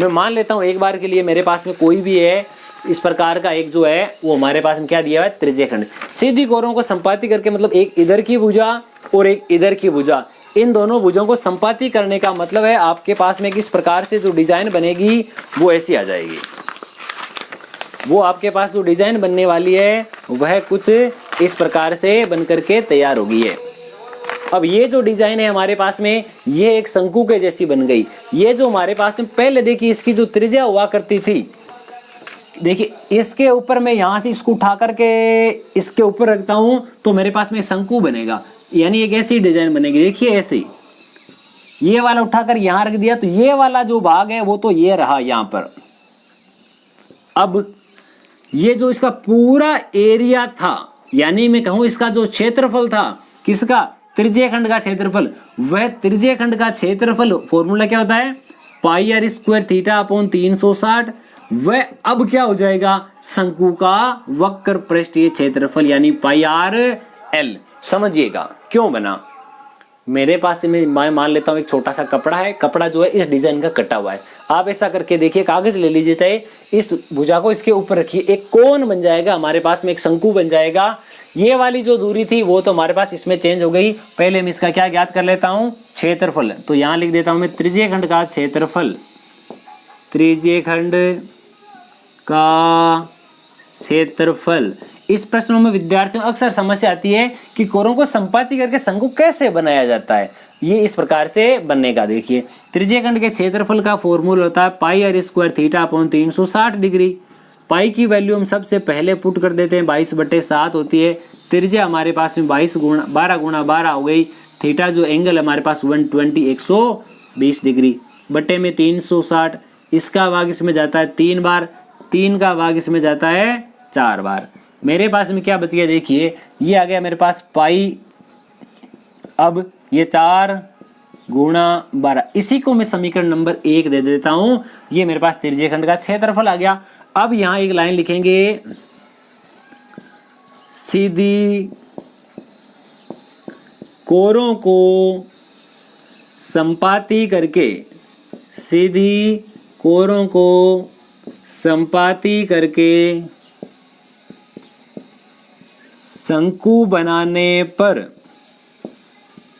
मैं मान लेता हूँ एक बार के लिए मेरे पास में कोई भी है इस प्रकार का एक जो है वो हमारे पास में क्या दिया हुआ है? त्रिज्यखंड। सीधी कोरों को संपाती करके मतलब एक इधर की भुजा और एक इधर की भुजा, इन दोनों भुजों को संपाती करने का मतलब है आपके पास में किस प्रकार से जो डिजाइन बनेगी वो ऐसी आ जाएगी। वो आपके पास जो डिजाइन बनने वाली है वह कुछ इस प्रकार से बन करके तैयार होगी है। अब ये जो डिजाइन है हमारे पास में ये एक शंकु के जैसी बन गई। ये जो हमारे पास में पहले देखिए इसकी जो त्रिज्या हुआ करती थी, देखिए इसके ऊपर मैं यहां से इसको उठा करके इसके ऊपर रखता हूं तो मेरे पास में शंकु बनेगा, यानी एक ऐसी डिजाइन बनेगी। देखिए ऐसे ये वाला उठाकर यहां रख दिया तो ये वाला जो भाग है वो तो ये रहा यहां पर। अब ये जो इसका पूरा एरिया था, यानी मैं कहूं इसका जो क्षेत्रफल था, किसका? त्रिज्यखंड का क्षेत्रफल। वह त्रिज्यखंड का क्षेत्रफल फॉर्मूला क्या होता है? Pi R square theta upon 360। वह अब क्या हो जाएगा? शंकु का वक्र पृष्ठीय क्षेत्रफल यानी पाई आर एल। समझिएगा क्यों बना। मेरे पास में मैं मान लेता हूं एक छोटा सा कपड़ा है, कपड़ा जो है इस डिजाइन का कटा हुआ है। आप ऐसा करके देखिए, कागज ले लीजिए, चाहे इस भुजा को इसके ऊपर रखिए, एक कोण बन जाएगा हमारे पास में, एक शंकु बन जाएगा। ये वाली जो दूरी थी वो तो हमारे पास इसमें चेंज हो गई। पहले मैं इसका क्या ज्ञात कर लेता हूं? क्षेत्रफल। तो यहां लिख देता हूं मैं त्रिज्यखंड का क्षेत्रफल। त्रिज्यखंड का क्षेत्रफल। इस प्रश्नों में विद्यार्थियों अक्सर समस्या आती है कि कोरों को संपाती करके शंकु कैसे बनाया जाता है। ये इस प्रकार से बनने का देखिए, त्रिज्यखंड के क्षेत्रफल का फॉर्मूला होता है pi R square theta upon 360 degree. Pi की वैल्यू हम सबसे पहले पुट कर देते हैं, 22/7 होती है। त्रिज्या हमारे पास में 12 गुणा 12 हो गई। थीटा जो एंगल हमारे पास 120 120 डिग्री बटे में 360। इसका भाग इसमें जाता है 3 बार, 3 का भाग इसमें जाता है 4 बार। मेरे पास में क्या बच गया? देखिए ये आ गया मेरे पास पाई। अब ये 4 गुणा 12, इसी को मैं समीकरण नंबर 1 दे देता हूं। ये मेरे पास त्रिज्यखंड का क्षेत्रफल आ गया। अब यहां एक लाइन लिखेंगे, सीधी कोरों को संपाती करके, सीधी कोरों को संपाती करके शंकु बनाने पर,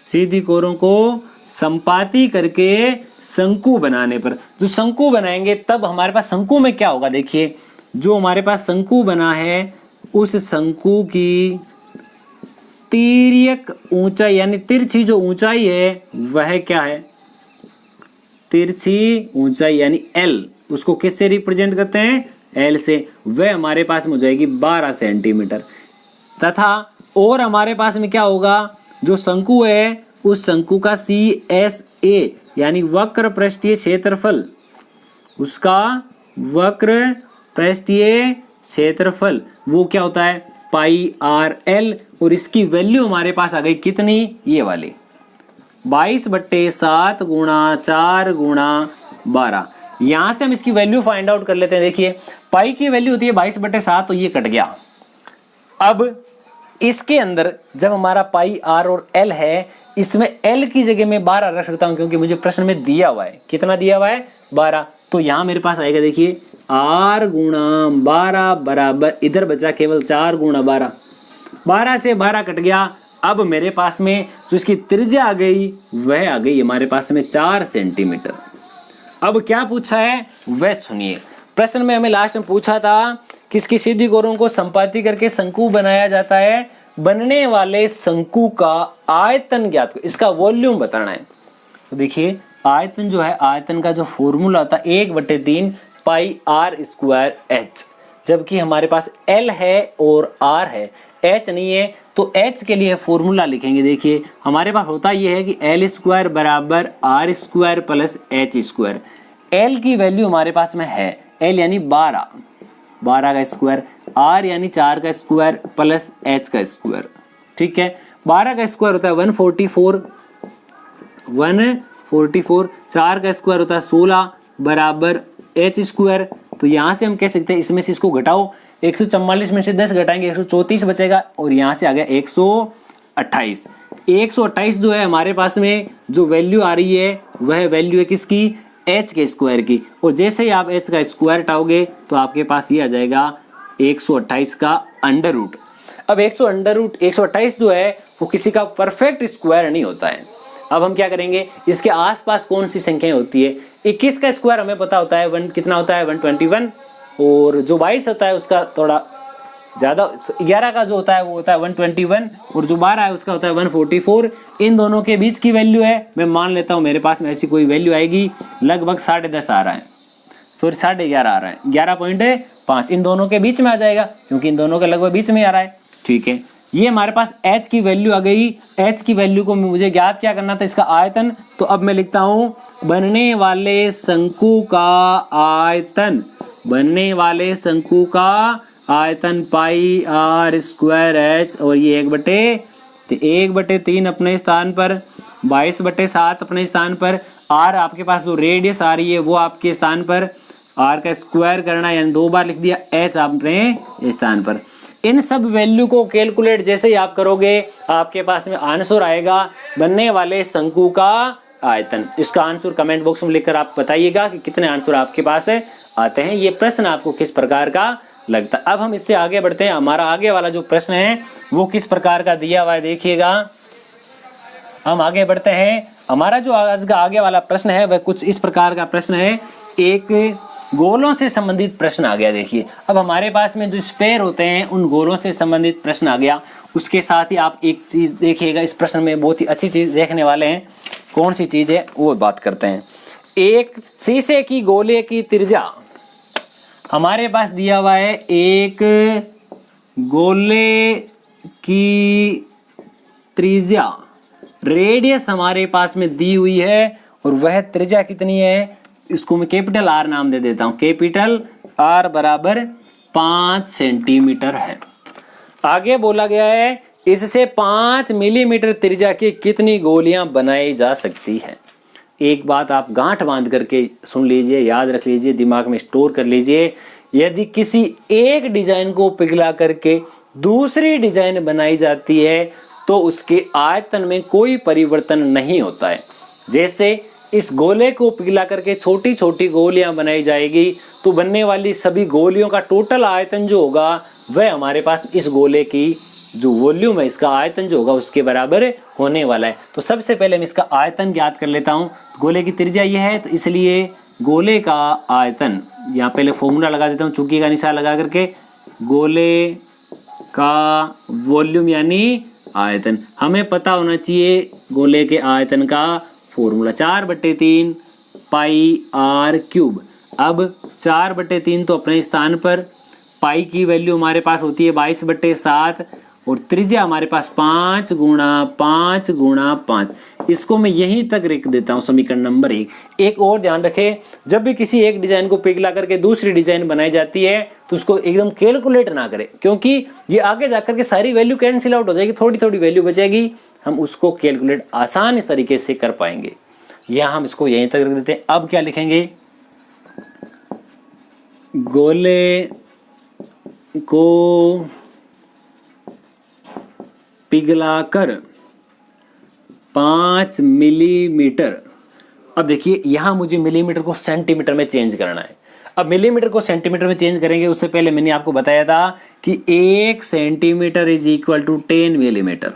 सीधी कोरों को संपाती करके शंकु बनाने पर, जो शंकु बनाएंगे तब हमारे पास शंकु में क्या होगा? देखिए जो हमारे पास शंकु बना है उस शंकु की तिर्यक ऊंचाई यानी तिरछी जो ऊंचाई है वह क्या है? तिरछी ऊंचाई यानी एल। उसको किससे रिप्रेजेंट करते हैं? एल से। वह हमारे पास में हो जाएगी 12 सेंटीमीटर। तथा और हमारे पास में क्या होगा? जो शंकु है उस शंकु का CSA यानी वक्र पृष्ठीय क्षेत्रफल, उसका वक्र पृष्ठीय क्षेत्रफल वो क्या होता है? Pi R L. और इसकी वैल्यू हमारे पास आ गई कितनी? ये वाली 22/7 गुणा 4 गुणा 12। यहां से हम इसकी वैल्यू फाइंड आउट कर लेते हैं। देखिए पाई की वैल्यू होती है 22/7, तो ये कट गया। अब इसके अंदर जब हमारा पाई आर और एल है, इसमें एल की जगह में 12 रख सकता हूं क्योंकि मुझे प्रश्न में दिया हुआ है। कितना दिया हुआ है? 12। तो यहां मेरे पास आएगा, देखिए आर गुणा 12 बराबर, इधर बचा केवल 4 गुणा 12। 12 से 12 कट गया। अब मेरे पास में जो इसकी त्रिज्या आ गई वह आ गई हमारे पास में 4 सेंटीमीटर। अब क्या पूछा है वह सुनिए। प्रश्न में हमें लास्ट में पूछा था किसकी सीधी कोरों को संपाती करके शंकु बनाया जाता है। बनने वाले शंकु का आयतन ज्ञात करो, इसका वॉल्यूम बताना है। तो देखिए आयतन जो है, आयतन का जो फॉर्मूला होता है 1/3 पाई आर स्क्वायर एच। जबकि हमारे पास एल है और आर है। h नहीं है तो h के लिए फॉर्मूला लिखेंगे। देखिए हमारे पास होता ये है कि l स्क्वायर बराबर r square plus h square. l की वैल्यू हमारे पास में है l यानी 12 का स्क्वायर, r यानी 4 का स्क्वायर प्लस h का स्क्वायर। ठीक है, 12 का स्क्वायर होता है 144, 4 का स्क्वायर होता है 16 बराबर h स्क्वायर। तो यहाँ से हम कह सकते हैं इसमें से इसको घटाओ, 144 में से 10 घटाएंगे 134 बचेगा और यहाँ से आ गया 128। 128 जो है हमारे पास में जो वैल्यू आ रही है वह वैल्यू है किसकी, h के स्क्वायर की। और जैसे ही आप h का स्क्वायर हटाओगे तो आपके पास ये आ जाएगा 128 का अंडर रूट। अब 128 जो है वो किसी का परफेक्ट स्क्वायर नहीं होता है। अब हम क्या करेंगे, इसके आसपास कौन सी संख्याएं होती है। 21 का स्क्वायर हमें पता होता है कितना होता है 121, और जो 22 होता है उसका थोड़ा ज़्यादा, 11 का जो होता है वो होता है 121 और जो 12 है उसका होता है 144। इन दोनों के बीच की वैल्यू है, मैं मान लेता हूँ मेरे पास में ऐसी कोई वैल्यू आएगी, लगभग 10.5 आ रहा है, सॉरी 11.5 आ रहा है, 11.5 इन दोनों के बीच में आ जाएगा क्योंकि इन दोनों के लगभग बीच में आ रहा है। ठीक है, ये हमारे पास h की वैल्यू आ गई। h की वैल्यू को मुझे ज्ञात क्या करना था, इसका आयतन। तो अब मैं लिखता हूँ बनने वाले शंकु का आयतन, बनने वाले शंकु का आयतन पाई r स्क्वायर h, और ये 1/3 अपने स्थान पर, 22/7 अपने स्थान पर, r आपके पास जो रेडियस आ रही है वो आपके स्थान पर, r का स्क्वायर करना यानी 2 बार लिख दिया, h अपने स्थान पर। इन सब वैल्यू को कैलकुलेट जैसे ही आप करोगे आपके पास में आंसर आएगा बनने वाले शंकु का आयतन। इसका आंसर कमेंट बॉक्स में लिखकर आप बताइएगा कि कितने आंसर आपके पास आते हैं, ये प्रश्न आपको किस प्रकार का लगता है। अब हम इससे आगे बढ़ते हैं। हमारा आगे वाला जो प्रश्न है वो किस प्रकार का दिया हुआ है देखिएगा। हम आगे बढ़ते हैं। हमारा जो आज का आगे वाला प्रश्न है वह कुछ इस प्रकार का प्रश्न है। एक गोलों से संबंधित प्रश्न आ गया। देखिए अब हमारे पास में जो स्फेयर होते हैं उन गोलों से संबंधित प्रश्न आ गया। उसके साथ ही आप एक चीज देखिएगा, इस प्रश्न में बहुत ही अच्छी चीज देखने वाले हैं। कौन सी चीज है वो बात करते हैं। एक शीशे की गोले की त्रिज्या हमारे पास दिया हुआ है, एक गोले की त्रिज्या रेडियस हमारे पास में दी हुई है और वह त्रिज्या कितनी है, इसको मैं कैपिटल R नाम दे देता हूं। कैपिटल R बराबर 5 सेंटीमीटर है। आगे बोला गया है इससे 5 मिलीमीटर त्रिज्या की कितनी गोलियां बनाई जा सकती है। एक बात आप गांठ बांध करके सुन लीजिए, याद रख लीजिए, दिमाग में स्टोर कर लीजिए। यदि किसी एक डिजाइन को पिघला करके दूसरी डिजाइन बनाई जाती है तो उसके आयतन में कोई परिवर्तन नहीं होता है। जैसे इस गोले को पिघला करके छोटी छोटी गोलियां बनाई जाएगी तो बनने वाली सभी गोलियों का टोटल आयतन जो होगा वह हमारे पास इस गोले की जो वॉल्यूम है, इसका आयतन जो होगा उसके बराबर होने वाला है। तो सबसे पहले मैं इसका आयतन ज्ञात कर लेता हूं। गोले की त्रिज्या ये है तो इसलिए गोले का आयतन, यहाँ पहले फॉर्मूला लगा देता हूँ चुकी का निशान लगा करके, गोले का वॉल्यूम यानी आयतन। हमें पता होना चाहिए गोले के आयतन का फॉर्मूला 4/3 पाई r क्यूब। अब 4/3 तो अपने स्थान पर, पाई की वैल्यू हमारे पास होती है 22/7 और त्रिज्या हमारे पास 5 गुणा 5। इसको मैं यहीं तक लिख देता हूं समीकरण नंबर 1। एक और ध्यान रखें, जब भी किसी एक डिजाइन को पिघला करके दूसरी डिजाइन बनाई जाती है तो उसको एकदम कैलकुलेट ना करें, क्योंकि ये आगे जाकर के सारी वैल्यू कैंसिल आउट हो जाएगी, थोड़ी थोड़ी वैल्यू बचेगी। हम उसको कैलकुलेट आसान इस तरीके से कर पाएंगे। या हम इसको यहीं तक रख देते हैं। अब क्या लिखेंगे, गोले को पिघलाकर 5 मिलीमीटर। अब देखिए यहां मुझे मिलीमीटर को सेंटीमीटर में चेंज करना है। अब मिलीमीटर को सेंटीमीटर में चेंज करेंगे उससे पहले मैंने आपको बताया था कि 1 centimetre is equal to 10 millimetre.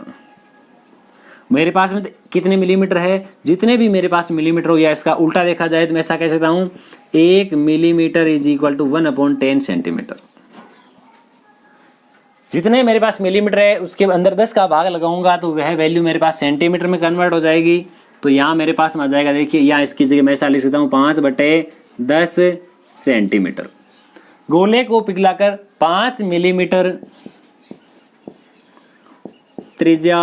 मेरे पास में कितने मिलीमीटर है, जितने भी मेरे पास मिलीमीटर हो, या इसका उल्टा देखा जाए तो मैं ऐसा कह सकता हूं 1 millimetre is equal to 1/10 centimetre. जितने मेरे पास मिलीमीटर है उसके अंदर 10 का भाग लगाऊंगा तो वह वैल्यू मेरे पास सेंटीमीटर में कन्वर्ट हो जाएगी। तो यहाँ मेरे पास में आ जाएगा, देखिए यहाँ इसकी जगह मैं ऐसा लिख सकता हूँ 5/10 सेंटीमीटर। गोले को पिघलाकर 5 मिलीमीटर त्रिज्या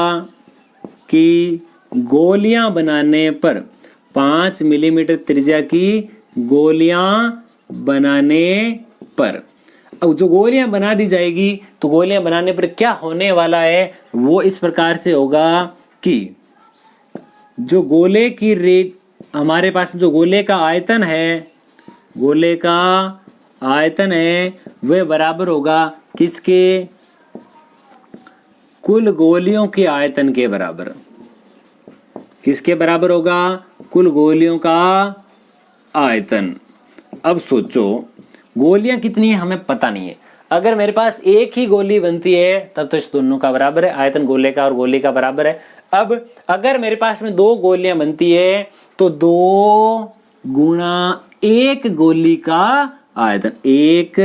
की गोलियां बनाने पर, 5 मिलीमीटर त्रिज्या की गोलियां बनाने पर, अब जो गोलियां बना दी जाएगी तो गोलियां बनाने पर क्या होने वाला है वो इस प्रकार से होगा कि जो गोले की रेट, हमारे पास जो गोले का आयतन है, गोले का आयतन है वह बराबर होगा किसके, कुल गोलियों के आयतन के बराबर। किसके बराबर होगा, कुल गोलियों का आयतन। अब सोचो गोलियां कितनी है हमें पता नहीं है, अगर मेरे पास एक ही गोली बनती है तब तो इस दोनों का बराबर है, आयतन गोले का और गोली का बराबर है। अब अगर मेरे पास में 2 गोलियां बनती है तो 2 गुणा 1 गोली का आयतन, 1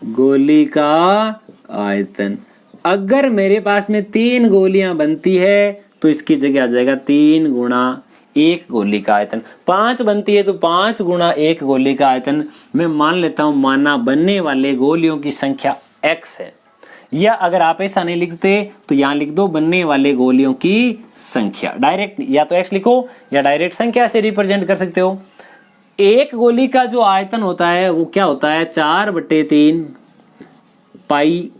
गोली का आयतन। अगर मेरे पास में 3 गोलियां बनती है तो इसकी जगह आ जाएगा 3 गुणा 1 गोली का आयतन। 5 बनती है तो 5 गुणा 1 गोली का आयतन। मैं मान लेता हूं माना बनने वाले गोलियों की संख्या x है, या अगर आप ऐसा नहीं लिखते तो यहां लिख दो बनने वाले गोलियों की संख्या। डायरेक्ट या तो x लिखो या डायरेक्ट संख्या से रिप्रेजेंट कर सकते हो। एक गोली का जो आयतन होता है वो क्या होता है, 4/3 पाई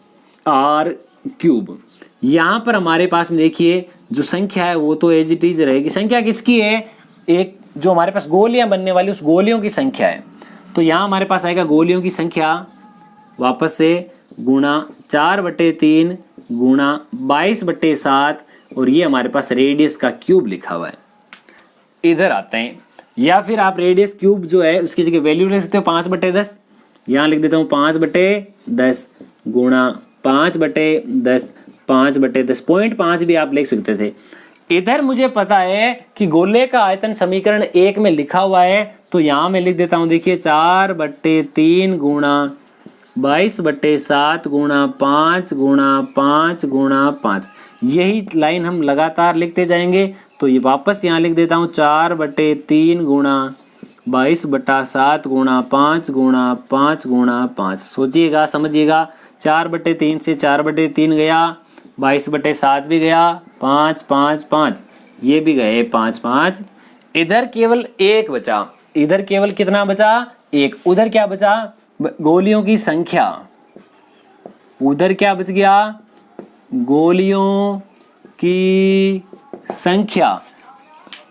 r क्यूब। यहां पर हमारे पास में देखिए जो संख्या है वो तो एज इट इज रहेगी। संख्या किसकी है, एक जो हमारे पास गोलियां बनने वाली उस गोलियों की संख्या है। तो यहां हमारे पास आएगा गोलियों की संख्या वापस से गुणा 4/3 गुणा 22/7 और ये हमारे पास रेडियस का क्यूब लिखा हुआ है। इधर आते हैं, या फिर आप रेडियस क्यूब जो है उसकी जगह वैल्यू लिख सकते हो 5/10। यहां लिख देता हूं 5/10 गुणा 5/10, 5/10 0.5 भी आप लिख सकते थे। इधर मुझे पता है कि गोले का आयतन समीकरण 1 में लिखा हुआ है, तो यहां मैं लिख देता हूं, देखिए 4/3 गुणा 22/7 गुणा 5 गुणा 5 गुणा 5। यही लाइन हम लगातार लिखते जाएंगे। तो ये वापस यहाँ लिख देता हूँ 4/3 गुणा 22/7 गुणा 5 गुणा 5 गुणा 5। सोचिएगा समझिएगा, 4/3 से 4/3 गया, 22/7 भी गया, 5 5 5 ये भी गए 5 5। इधर केवल 1 बचा, इधर केवल कितना बचा, 1। उधर क्या बचा, गोलियों की संख्या। उधर क्या बच गया, गोलियों की संख्या।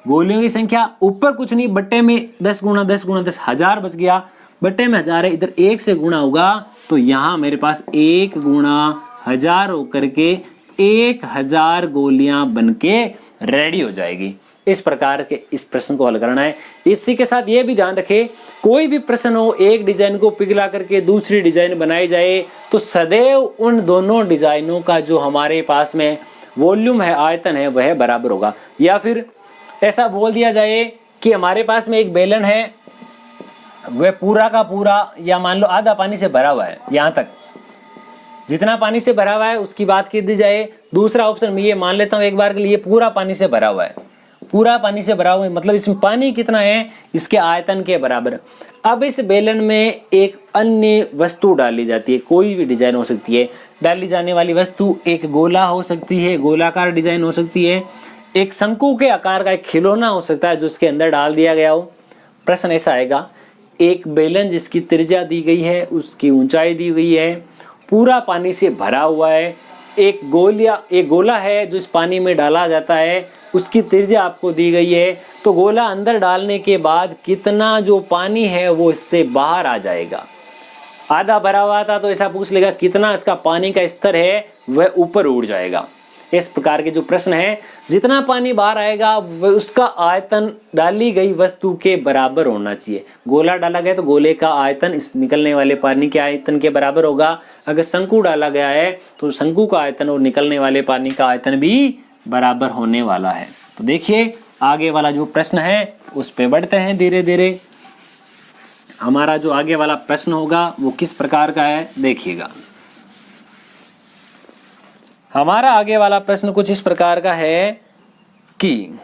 गोलियों की संख्या ऊपर कुछ नहीं, बट्टे में 10 गुणा 10 गुणा 10 1000 बच गया। बट्टे में 1000 है, इधर 1 से गुणा होगा तो यहाँ मेरे पास 1 गुणा 1000 होकर के 1000 गोलियां बनके रेडी हो जाएगी। इस प्रकार के इस प्रश्न को हल करना है। इसी के साथ ये भी ध्यान रखें, कोई भी प्रश्न हो, एक डिजाइन को पिघला करके दूसरी डिजाइन बनाई जाए तो सदैव उन दोनों डिजाइनों का जो हमारे पास में वॉल्यूम है, आयतन है, वह बराबर होगा। या फिर ऐसा बोल दिया जाए कि हमारे पास में एक बेलन है, वह पूरा का पूरा या मान लो आधा पानी से भरा हुआ है, यहां तक जितना पानी से भरा हुआ है उसकी बात की दी जाए। दूसरा ऑप्शन मैं ये मान लेता हूं एक बार के लिए पूरा पानी से भरा हुआ है, पूरा पानी से भरा हुआ है, मतलब इसमें पानी कितना है, इसके आयतन के बराबर। अब इस बेलन में एक अन्य वस्तु डाली जाती है, कोई भी डिजाइन हो सकती है। डाली जाने वाली वस्तु एक गोला हो सकती है, गोलाकार डिजाइन हो सकती है, एक शंकु के आकार का एक खिलौना हो सकता है जो उसके अंदर डाल दिया गया हो। प्रश्न ऐसा आएगा, एक बेलन जिसकी त्रिज्या दी गई है, उसकी ऊंचाई दी गई है, पूरा पानी से भरा हुआ है, एक गोला है जो इस पानी में डाला जाता है, उसकी त्रिज्या आपको दी गई है। तो गोला अंदर डालने के बाद कितना जो पानी है वो इससे बाहर आ जाएगा। आधा भरा हुआ था तो ऐसा पूछ लेगा कितना इसका पानी का स्तर है, वह ऊपर उड़ जाएगा। इस प्रकार के जो प्रश्न है, जितना पानी बाहर आएगा वह उसका आयतन डाली गई वस्तु के बराबर होना चाहिए। गोला डाला गया तो गोले का आयतन इस निकलने वाले पानी के आयतन के बराबर होगा। अगर शंकु डाला गया है तो शंकु का आयतन और निकलने वाले पानी का आयतन भी बराबर होने वाला है। तो देखिए आगे वाला जो प्रश्न है उस पे बढ़ते हैं धीरे धीरे। हमारा जो आगे वाला प्रश्न होगा वो किस प्रकार का है, देखिएगा। हमारा आगे वाला प्रश्न कुछ इस प्रकार का है कि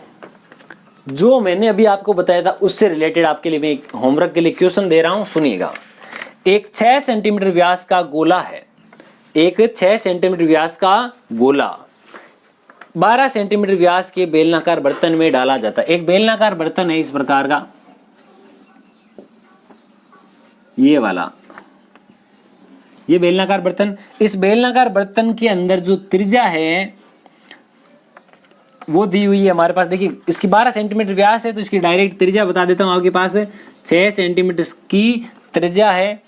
जो मैंने अभी आपको बताया था उससे रिलेटेड आपके लिए मैं एक होमवर्क के लिए क्वेश्चन दे रहा हूं, सुनिएगा। एक 6 सेंटीमीटर व्यास का गोला है एक 6 सेंटीमीटर व्यास का गोला 12 सेंटीमीटर व्यास के बेलनाकार बर्तन में डाला जाता है। एक बेलनाकार बर्तन है इस प्रकार का, ये वाला, ये बेलनाकार बर्तन। इस बेलनाकार बर्तन के अंदर जो त्रिज्या है वो दी हुई है हमारे पास। देखिए इसकी 12 सेंटीमीटर व्यास है तो इसकी डायरेक्ट त्रिज्या बता देता हूं आपके पास। 6 सेंटीमीटर की त्रिज्या है।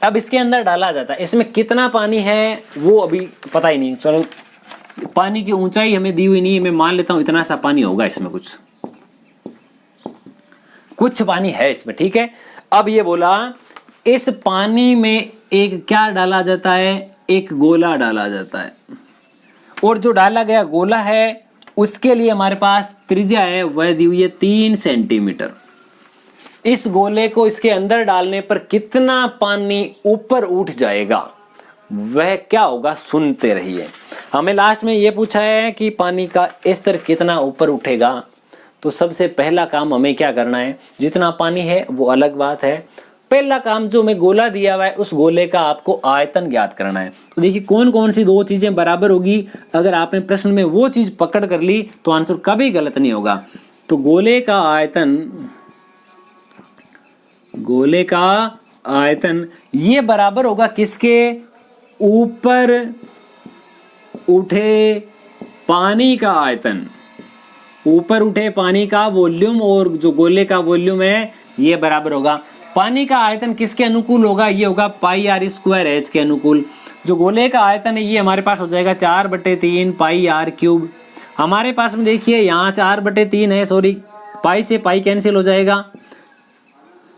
अब इसके अंदर डाला जाता है। इसमें कितना पानी है वो अभी पता ही नहीं। चलो पानी की ऊंचाई हमें दी हुई नहीं है, मैं मान लेता हूं इतना सा पानी होगा इसमें, कुछ पानी है इसमें, ठीक है। अब ये बोला इस पानी में एक क्या डाला जाता है, एक गोला डाला जाता है, और जो डाला गया गोला है उसके लिए हमारे पास त्रिज्या है वह दी हुई है 3 सेंटीमीटर। इस गोले को इसके अंदर डालने पर कितना पानी ऊपर उठ जाएगा वह क्या होगा, सुनते रहिए। हमें लास्ट में यह पूछा है कि पानी का स्तर कितना ऊपर उठेगा। तो सबसे पहला काम हमें क्या करना है, जितना पानी है वो अलग बात है, पहला काम जो हमें गोला दिया हुआ है उस गोले का आपको आयतन ज्ञात करना है। तो देखिए कौन कौन सी दो चीजें बराबर होगी। अगर आपने प्रश्न में वो चीज पकड़ कर ली तो आंसर कभी गलत नहीं होगा। तो गोले का आयतन ये बराबर होगा किसके, ऊपर उठे पानी का आयतन, ऊपर उठे पानी का वॉल्यूम, और जो गोले का वॉल्यूम है ये बराबर होगा। पानी का आयतन किसके अनुकूल होगा, ये होगा पाई आर स्क्वायर एच के अनुकूल। जो गोले का आयतन है ये हमारे पास हो जाएगा 4/3 पाई आर क्यूब। हमारे पास में देखिए यहाँ 4/3 है, सॉरी पाई से पाई कैंसिल हो जाएगा,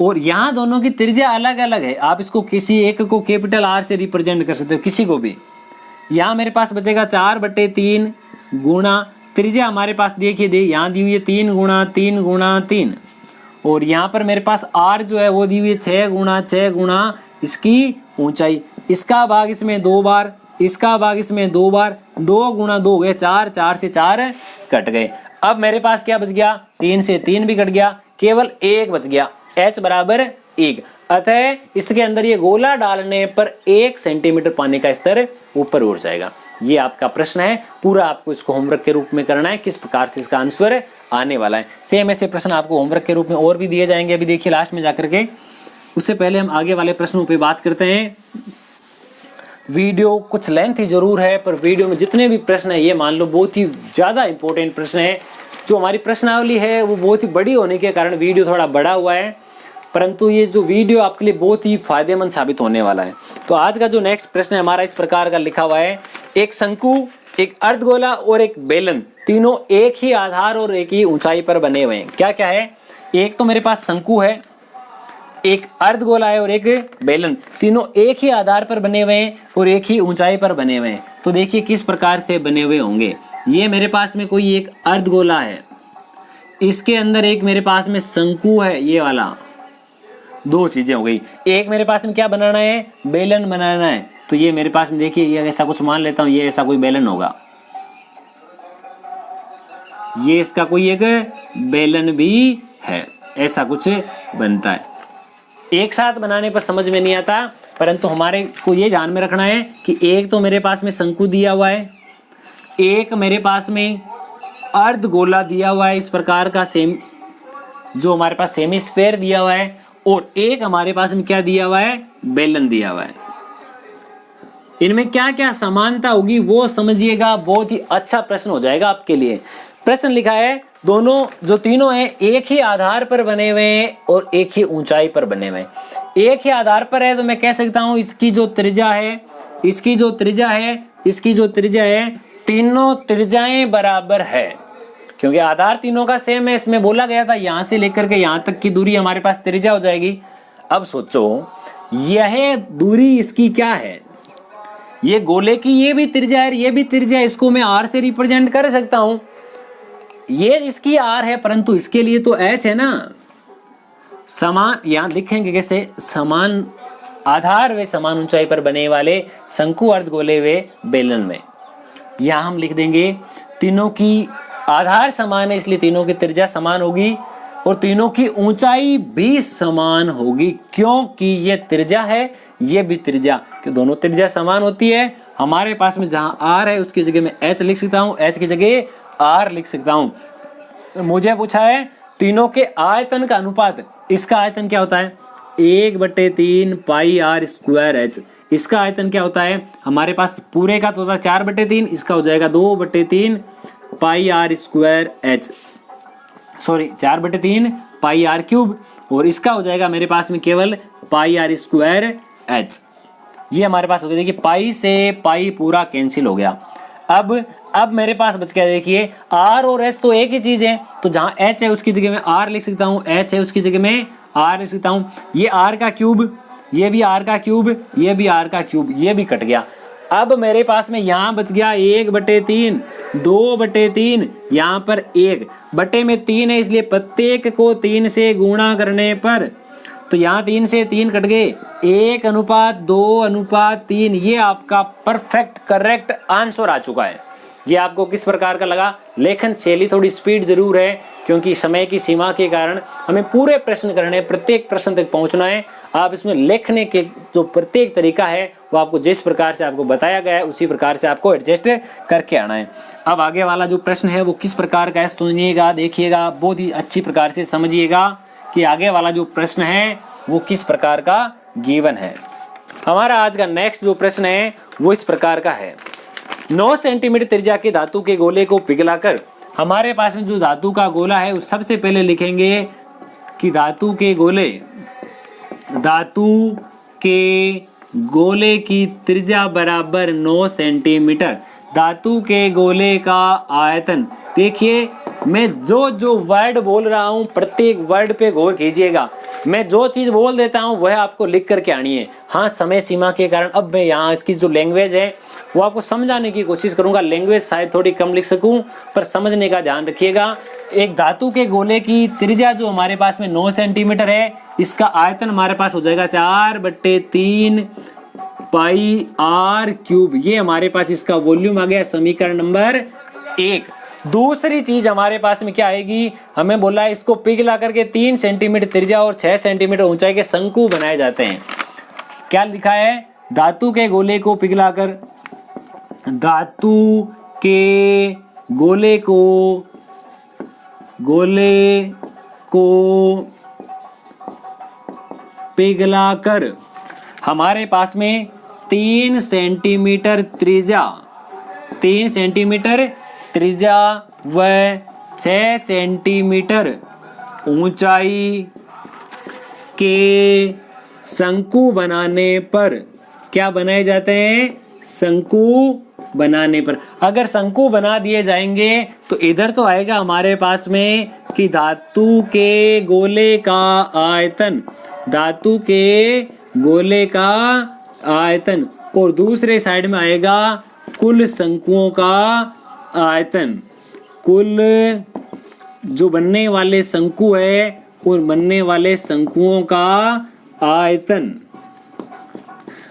और यहाँ दोनों की त्रिज्या अलग अलग है। आप इसको किसी एक को कैपिटल आर से रिप्रेजेंट कर सकते हो, किसी को भी। यहाँ मेरे पास बचेगा 4/3 गुणा त्रिज्या हमारे पास देखिए यहाँ दी हुई है 3 गुणा 3 गुणा 3, और यहाँ पर मेरे पास r जो है वो दी हुई है 6 गुणा इसकी ऊंचाई। इसका भाग इसमें 2 बार, इसका भाग इसमें 2 बार, 2 गुणा 2 हो गए 4, 4 से 4 कट गए। अब मेरे पास क्या बच गया, 3 से 3 भी कट गया, केवल 1 बच गया, h बराबर 1। अतः इसके अंदर ये गोला डालने पर 1 सेंटीमीटर पानी का स्तर ऊपर उठ जाएगा। ये आपका प्रश्न है, पूरा आपको इसको होमवर्क के रूप में करना है, किस प्रकार से इसका आंसर आने वाला है। सेम ऐसे प्रश्न आपको होमवर्क के रूप में और भी दिए जाएंगे, अभी देखिए लास्ट में जाकर के। उससे पहले हम आगे वाले प्रश्नों पे बात करते हैं। वीडियो कुछ लेंथी जरूर है, पर वीडियो में जितने भी प्रश्न है ये मान लो बहुत ही ज्यादा इंपॉर्टेंट प्रश्न है। जो हमारी प्रश्नावली है वो बहुत ही बड़ी होने के कारण वीडियो थोड़ा बड़ा हुआ है, परंतु ये जो वीडियो आपके लिए बहुत ही फायदेमंद साबित होने वाला है। तो आज का जो नेक्स्ट प्रश्न है हमारा इस प्रकार का लिखा हुआ है, एक शंकु, एक अर्धगोला और एक बेलन, तीनों एक ही आधार और एक ही ऊंचाई पर बने हुए हैं। क्या क्या है, एक तो मेरे पास शंकु है, एक अर्धगोला है और एक बेलन, तीनों एक ही आधार पर बने हुए हैं और एक ही ऊंचाई पर बने हुए हैं। तो देखिए किस प्रकार से बने हुए होंगे। ये मेरे पास में कोई एक अर्धगोला है, इसके अंदर एक मेरे पास में शंकु है, ये वाला, दो चीजें हो गई। एक मेरे पास में क्या बनाना है, बेलन बनाना है। तो ये मेरे पास में देखिए ये ऐसा कुछ मान लेता हूं, ये ऐसा कोई बेलन होगा, ये इसका कोई एक बेलन भी है, ऐसा कुछ बनता है। एक साथ बनाने पर समझ में नहीं आता, परंतु हमारे को ये ध्यान में रखना है कि एक तो मेरे पास में शंकु दिया हुआ है, एक मेरे पास में अर्धगोला दिया हुआ है इस प्रकार का, सेम जो हमारे पास सेमीस्फेयर दिया हुआ है, और एक हमारे पास में क्या दिया हुआ है, बेलन दिया हुआ है। इनमें क्या क्या समानता होगी वो समझिएगा, बहुत ही अच्छा प्रश्न हो जाएगा आपके लिए। प्रश्न लिखा है दोनों जो तीनों हैं एक ही आधार पर बने हुए हैं और एक ही ऊंचाई पर बने हुए हैं। एक ही आधार पर है तो मैं कह सकता हूं इसकी जो त्रिज्या है, इसकी जो त्रिज्या है, इसकी जो त्रिज्या है, तीनों त्रिज्याएं बराबर है, क्योंकि आधार तीनों का सेम है। इसमें बोला गया था यहां से लेकर के यहां तक की दूरी हमारे पास त्रिज्या हो जाएगी। अब सोचो यह दूरी इसकी क्या है, ये गोले की ये भी त्रिज्या है, ये भी त्रिज्या, इसको मैं r से रिप्रेजेंट कर सकता हूं। ये इसकी r है, परंतु इसके लिए तो h है ना। समान यहां लिखेंगे कैसे, समान आधार वे समान ऊंचाई पर बने वाले शंकु अर्धगोले वे बेलन में। यहां हम लिख देंगे तीनों की आधार समान है, इसलिए तीनों की त्रिज्या समान होगी। और तीनों की ऊंचाई भी समान होगी, क्योंकि ये त्रिज्या है, ये भी त्रिज्या, कि दोनों त्रिज्या समान होती है। हमारे पास में जहां r है उसकी जगह में h लिख सकता हूं, h की जगह r लिख सकता हूं। मुझे पूछा है तीनों के आयतन का अनुपात, इसका आयतन क्या होता है 1/3 पाई r स्क्वायर h। इसका आयतन क्या होता है, हमारे पास पूरे का तो होता है 4/3, इसका हो जाएगा 2/3 पाई r स्क्वायर h, सॉरी 4/3 पाई r क्यूब, और इसका हो जाएगा मेरे पास में केवल पाई r स्क्वायर h। ये हमारे पास हो गया, देखिए पाई से पाई पूरा कैंसिल हो गया। अब मेरे पास बच गया, देखिए r और h तो एक ही चीज है, तो जहां h है उसकी जगह में r लिख सकता हूं, h है उसकी जगह में r लिख सकता हूं। ये r का क्यूब, ये भी r का क्यूब, ये भी r का क्यूब, ये भी कट गया। अब मेरे पास में यहाँ बच गया 1/3, 2/3, यहाँ पर 1 बटे में 3 है, इसलिए प्रत्येक को 3 से गुणा करने पर, तो यहाँ 3 से 3 कट गए, 1:2:3। ये आपका परफेक्ट करेक्ट आंसर आ चुका है। ये आपको किस प्रकार का लगा? लेखन शैली थोड़ी स्पीड जरूर है, क्योंकि समय की सीमा के कारण हमें पूरे प्रश्न करने, प्रत्येक प्रश्न तक पहुंचना है। आप इसमें लिखने के जो प्रत्येक तरीका है वो आपको जिस प्रकार से आपको बताया गया है उसी प्रकार से आपको एडजस्ट करके आना है। अब आगे वाला जो प्रश्न है वो किस प्रकार का है सुनिएगा, देखिएगा, बहुत ही अच्छी प्रकार से समझिएगा कि आगे वाला जो प्रश्न है वो किस प्रकार का गिवन है। हमारा आज का नेक्स्ट जो प्रश्न है वो इस प्रकार का है, 9 सेंटीमीटर त्रिज्या के धातु के गोले को पिघलाकर, हमारे पास में जो धातु का गोला है उस सबसे पहले लिखेंगे कि धातु के गोले की त्रिज्या बराबर 9 सेंटीमीटर। धातु के गोले का आयतन, देखिए मैं जो वर्ड बोल रहा हूं प्रत्येक वर्ड पे गौर कीजिएगा। मैं जो चीज बोल देता हूं वह आपको लिख करके आनी है। हाँ, समय सीमा के कारण अब मैं यहाँ इसकी जो लैंग्वेज है वो आपको समझाने की कोशिश करूंगा। लैंग्वेज शायद थोड़ी कम लिख सकूं, पर समझने का ध्यान रखिएगा। एक धातु के गोले की त्रिज्या जो हमारे पास में 9 सेंटीमीटर है, इसका आयतन हमारे पास हो जाएगा 4/3 पाई r क्यूब। ये हमारे पास इसका वॉल्यूम आ गया, समीकरण नंबर 1। दूसरी चीज हमारे पास में क्या आएगी, हमें बोला है इसको पिघला करके 3 सेंटीमीटर त्रिज्या और 6 सेंटीमीटर ऊंचाई के शंकु बनाए जाते हैं। क्या लिखा है, धातु के गोले को पिघलाकर, धातु के गोले को पिघलाकर हमारे पास में 3 सेंटीमीटर त्रिज्या व 6 सेंटीमीटर ऊंचाई के शंकु बनाने पर, क्या बनाए जाते हैं, शंकु बनाने पर। अगर शंकु बना दिए जाएंगे तो इधर तो आएगा हमारे पास में कि धातु के गोले का आयतन, धातु के गोले का आयतन, और दूसरे साइड में आएगा कुल शंकुओं का आयतन, कुल जो बनने वाले शंकु है और बनने वाले शंकुओं का आयतन।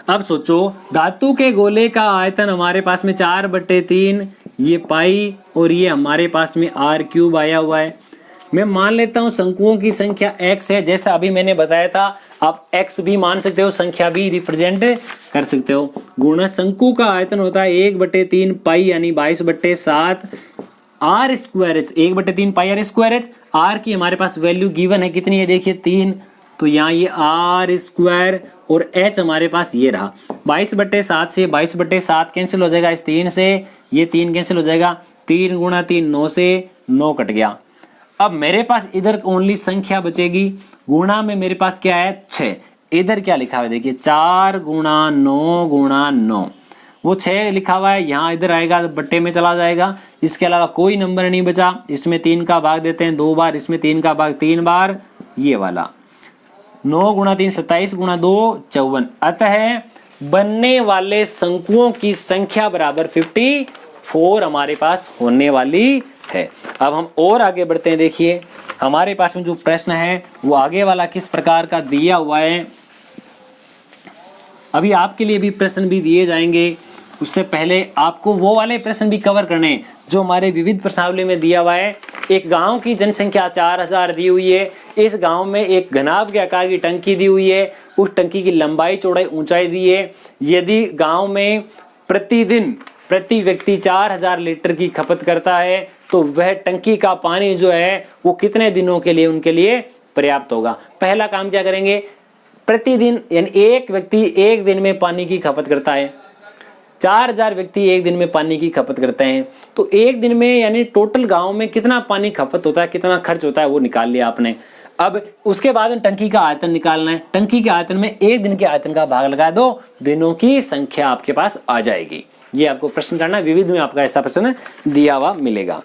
अब सोचो, धातु के गोले का आयतन हमारे पास में 4/3 ये पाई और ये हमारे पास में r क्यूब आया हुआ है। मैं मान लेता हूं शंकुओं की संख्या x है, जैसा अभी मैंने बताया था। आप x भी मान सकते हो, संख्या भी रिप्रेजेंट कर सकते हो। गुणा शंकु का आयतन होता है 1/3 पाई यानी 22/7 r स्क्वायर h, 1/3 पाई r स्क्वायर h। r की हमारे पास वैल्यू गिवन है, कितनी है देखिए 3, तो यहाँ ये r स्क्वायर और h हमारे पास ये रहा। 22/7 से 22/7 कैंसिल हो जाएगा, इस 3 से ये 3 कैंसिल हो जाएगा, 3 × 3 9 से 9 कट गया। अब मेरे पास इधर ओनली संख्या बचेगी, गुणा में मेरे पास क्या है 6। इधर क्या लिखा हुआ है देखिए 4 × 9 × 9, वो 6 लिखा हुआ है, यहाँ इधर आएगा तो बट्टे में चला जाएगा। इसके अलावा कोई नंबर नहीं बचा। इसमें 3 का भाग देते हैं 2 बार, इसमें 3 का भाग 3 बार, ये वाला 9 × 3 27 × 2 54। अतः बनने वाले शंकुओं की संख्या बराबर 54 हमारे पास होने वाली है। अब हम और आगे बढ़ते हैं। देखिए हमारे पास में जो प्रश्न है वो आगे वाला किस प्रकार का दिया हुआ है। अभी आपके लिए भी प्रश्न भी दिए जाएंगे, उससे पहले आपको वो वाले प्रश्न भी कवर करने जो हमारे विविध प्रश्नावली में दिया हुआ है। एक गांव की जनसंख्या 4000 दी हुई है। इस गांव में एक घनाभ के आकार की टंकी दी हुई है। उस टंकी की लंबाई, चौड़ाई, ऊंचाई दी है। यदि गांव में प्रतिदिन प्रति व्यक्ति 4000 लीटर की खपत करता है तो वह टंकी का पानी जो है वो कितने दिनों के लिए उनके लिए पर्याप्त होगा। पहला काम क्या करेंगे, प्रतिदिन यानी एक व्यक्ति एक दिन में पानी की खपत करता है, 4000 व्यक्ति एक दिन में पानी की खपत करते हैं, तो एक दिन में यानी टोटल गांव में कितना पानी खपत होता है, कितना खर्च होता है वो निकाल लिया आपने। अब उसके बाद टंकी का आयतन निकालना है। टंकी के आयतन में एक दिन के आयतन का भाग लगा दो, दिनों की संख्या आपके पास आ जाएगी। ये आपको प्रश्न करना है, विविध में आपका ऐसा प्रश्न दिया हुआ मिलेगा।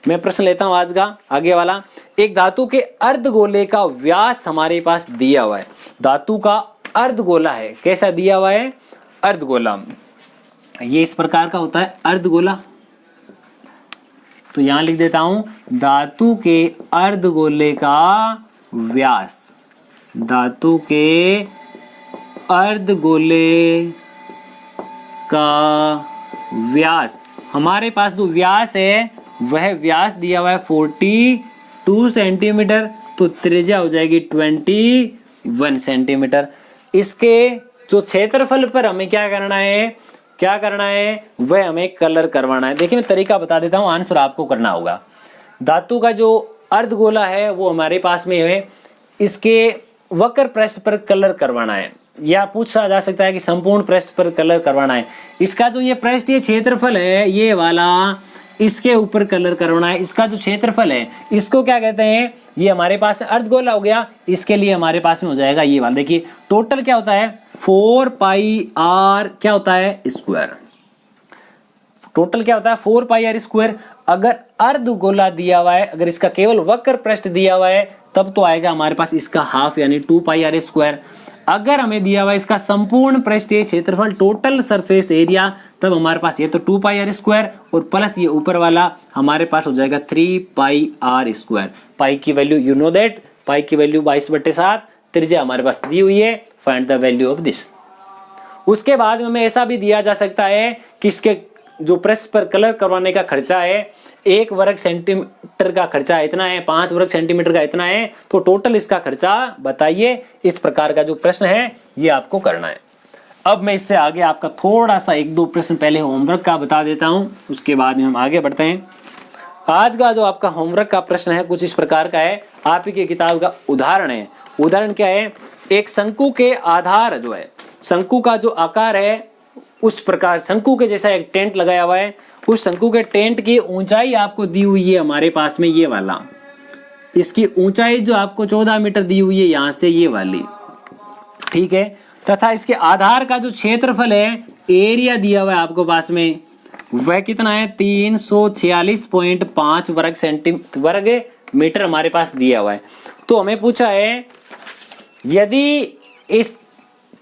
मैं प्रश्न लेता हूं आज का आगे वाला। एक धातु के अर्धगोले का व्यास हमारे पास दिया हुआ है। धातु का अर्धगोला है, कैसा दिया हुआ है, अर्धगोला। ये इस प्रकार का होता है अर्धगोला। तो यहां लिख देता हूं धातु के अर्धगोले का व्यास। धातु के अर्धगोले का व्यास, हमारे पास जो व्यास है वह व्यास दिया हुआ है 42 सेंटीमीटर, तो त्रिज्या हो जाएगी 21 सेंटीमीटर। इसके जो क्षेत्रफल पर हमें क्या करना है, वह हमें कलर करवाना है। देखिए मैं तरीका बता देता हूं, आंसर आपको करना होगा। धातु का जो अर्धगोला है वो हमारे पास में है, इसके वक्र पृष्ठ पर कलर करवाना है, या पूछा जा सकता है कि संपूर्ण पृष्ठ पर कलर करवाना है। इसका जो ये पृष्ठीय क्षेत्रफल है ये वाला, इसके ऊपर कलर करवाना है। इसका जो क्षेत्रफल है इसको क्या कहते हैं, ये हमारे पास अर्धगोला हो गया, इसके लिए हमारे पास में हो जाएगा ये वाला। देखिए टोटल क्या होता है 4 पाई आर क्या होता है स्क्वायर। टोटल क्या होता है 4 पाई आर स्क्वायर। अगर अर्धगोला दिया हुआ है, अगर इसका केवल वक्र पृष्ठ दिया हुआ है तब तो आएगा हमारे पास इसका हाफ यानी 2 पाई आर स्क्वायर। अगर हमें दिया हुआ इसका संपूर्ण पृष्ठीय क्षेत्रफल टोटल सरफेस एरिया, तब हमारे पास ये तो 2 पाई आर स्क्वायर और प्लस ये ऊपर वाला हमारे पास हो जाएगा 3 पाई आर स्क्वायर। पाई की value you know that, pi की वैल्यू 22/7, त्रिज्या हमारे पास दी हुई है, find the value of this. उसके बाद में हमें ऐसा भी दिया जा सकता है कि इसके जो पृष्ठ पर कलर करवाने का खर्चा है, 1 वर्ग सेंटीमीटर का खर्चा इतना है, 5 वर्ग सेंटीमीटर का इतना है, तो टोटल इसका खर्चा बताइए। इस प्रकार का जो प्रश्न है ये आपको करना है। अब मैं इससे आगे आपका थोड़ा सा 1-2 प्रश्न पहले होमवर्क का बता देता हूं, उसके बाद में हम आगे बढ़ते हैं। आज का जो आपका होमवर्क का प्रश्न है कुछ इस प्रकार का है, आप ही की किताब का उदाहरण है। उदाहरण क्या है, एक शंकु के आधार जो है, शंकु का जो आकार है उस प्रकार शंकु के जैसा एक टेंट लगाया हुआ है। उस शंकु के टेंट की ऊंचाई आपको दी हुई है हमारे पास में ये वाला, इसकी ऊंचाई जो आपको 14 मीटर दी हुई है यहां से ये वाली, ठीक है। तथा इसके आधार का जो क्षेत्रफल है, एरिया दिया हुआ है आपको पास में, वह कितना है 346.5 वर्ग मीटर हमारे पास दिया हुआ है। तो हमें पूछा है यदि इस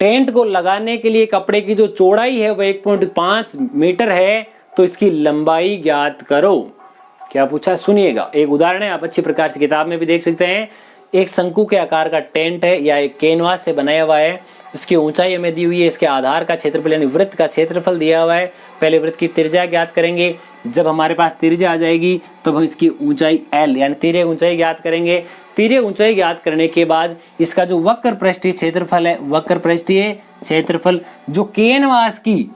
टेंट को लगाने के लिए कपड़े की जो चौड़ाई है वह 1.5 मीटर है, तो इसकी लंबाई ज्ञात करो। क्या पूछा सुनिएगा, एक उदाहरण है, आप अच्छी प्रकार से किताब में भी देख सकते हैं। एक शंकु के आकार का टेंट है या एक कैनवास से बनाया हुआ है, उसकी ऊंचाई हमें दी हुई है, इसके आधार का क्षेत्रफल यानी वृत्त का क्षेत्रफल दिया हुआ है। पहले वृत्त की त्रिज्या ज्ञात करेंगे, जब हमारे पास त्रिज्या आ जाएगी तब हम इसकी ऊंचाई L यानी तिर्यक ऊंचाई ज्ञात करेंगे। तिर्यक ऊंचाई ज्ञात करने के बाद इसका जो वक्र पृष्ठीय क्षेत्रफल है, वक्र पृष्ठीय क्षेत्रफल जो कैनवास की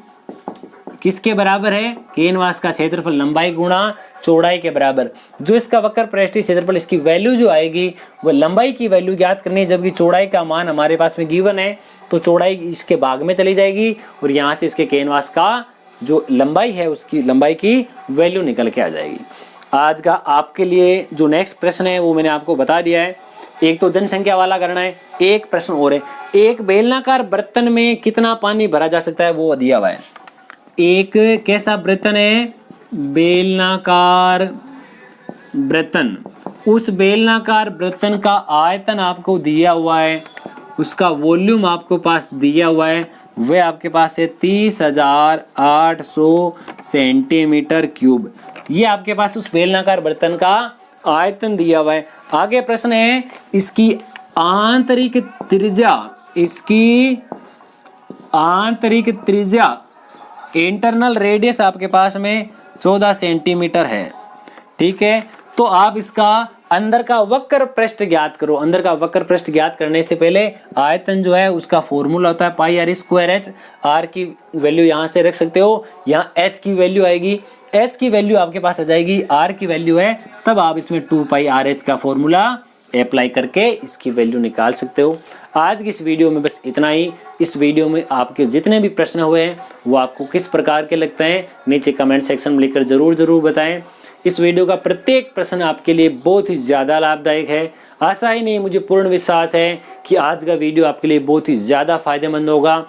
किसके बराबर है, कैनवास का क्षेत्रफल लंबाई गुणा चौड़ाई के बराबर। जो इसका वक्र पृष्ठीय क्षेत्रफल इसकी वैल्यू जो आएगी वो लंबाई की वैल्यू ज्ञात करनी है, जबकि चौड़ाई का मान हमारे पास में गिवन है, तो चौड़ाई इसके भाग में चली जाएगी और यहाँ से इसके कैनवास का जो लंबाई है उसकी लंबाई की वैल्यू निकल के आ जाएगी। आज का आपके लिए जो नेक्स्ट प्रश्न है वो मैंने आपको बता दिया है। एक तो जनसंख्या वाला करना है, एक प्रश्न और है, एक बेलनाकार बर्तन में कितना पानी भरा जा सकता है वो दिया हुआ है। एक कैसा बर्तन है, बेलनाकार बर्तन, उस बेलनाकार बर्तन का आयतन आपको दिया हुआ है, उसका वॉल्यूम आपको पास दिया हुआ है, वह आपके पास है 30,800 सेंटीमीटर क्यूब। ये आपके पास उस बेलनाकार बर्तन का आयतन दिया हुआ है। आगे प्रश्न है इसकी आंतरिक त्रिज्या, इसकी आंतरिक त्रिज्या इंटरनल रेडियस आपके पास में 14 सेंटीमीटर है, ठीक है। तो आप इसका अंदर का वक्र पृष्ठ ज्ञात करो। अंदर का वक्र पृष्ठ ज्ञात करने से पहले आयतन जो है उसका फॉर्मूला होता है pi R square H. Are की वैल्यू यहाँ से रख सकते हो, यहाँ एच की वैल्यू आएगी, एच की वैल्यू आपके पास आ जाएगी, आर की वैल्यू है, तब आप इसमें 2 पाई आर एच का फॉर्मूला अप्लाई करके इसकी वैल्यू निकाल सकते हो। आज की इस वीडियो में बस इतना ही। इस वीडियो में आपके जितने भी प्रश्न हुए हैं वो आपको किस प्रकार के लगते हैं नीचे कमेंट सेक्शन में लिखकर जरूर बताएं। इस वीडियो का प्रत्येक प्रश्न आपके लिए बहुत ही ज़्यादा लाभदायक है। आशा ही नहीं, मुझे पूर्ण विश्वास है कि आज का वीडियो आपके लिए बहुत ही ज़्यादा फायदेमंद होगा।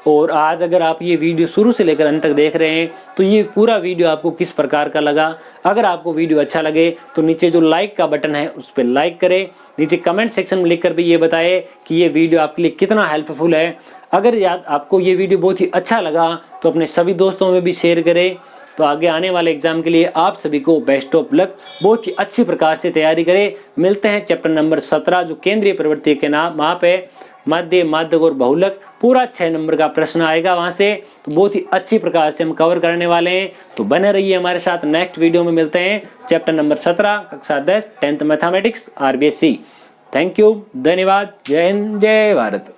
और आज अगर आप ये वीडियो शुरू से लेकर अंत तक देख रहे हैं तो ये पूरा वीडियो आपको किस प्रकार का लगा। अगर आपको वीडियो अच्छा लगे तो नीचे जो लाइक का बटन है उस पर लाइक करें। नीचे कमेंट सेक्शन में लिखकर भी ये बताएं कि ये वीडियो आपके लिए कितना हेल्पफुल है। अगर आपको ये वीडियो बहुत ही अच्छा लगा तो अपने सभी दोस्तों में भी शेयर करें। तो आगे आने वाले एग्जाम के लिए आप सभी को बेस्ट ऑफ लक, बहुत ही अच्छी प्रकार से तैयारी करें। मिलते हैं चैप्टर नंबर 17 जो केंद्रीय प्रवृत्ति के नाम वहाँ पे मध्य, माध्यक और बहुलक पूरा 6 नंबर का प्रश्न आएगा वहां से। तो बहुत ही अच्छी प्रकार से हम कवर करने वाले हैं, तो बने रहिए हमारे साथ। नेक्स्ट वीडियो में मिलते हैं चैप्टर नंबर 17 कक्षा 10 10th mathematics RBSc। Thank you, धन्यवाद, जय हिंद, जय भारत।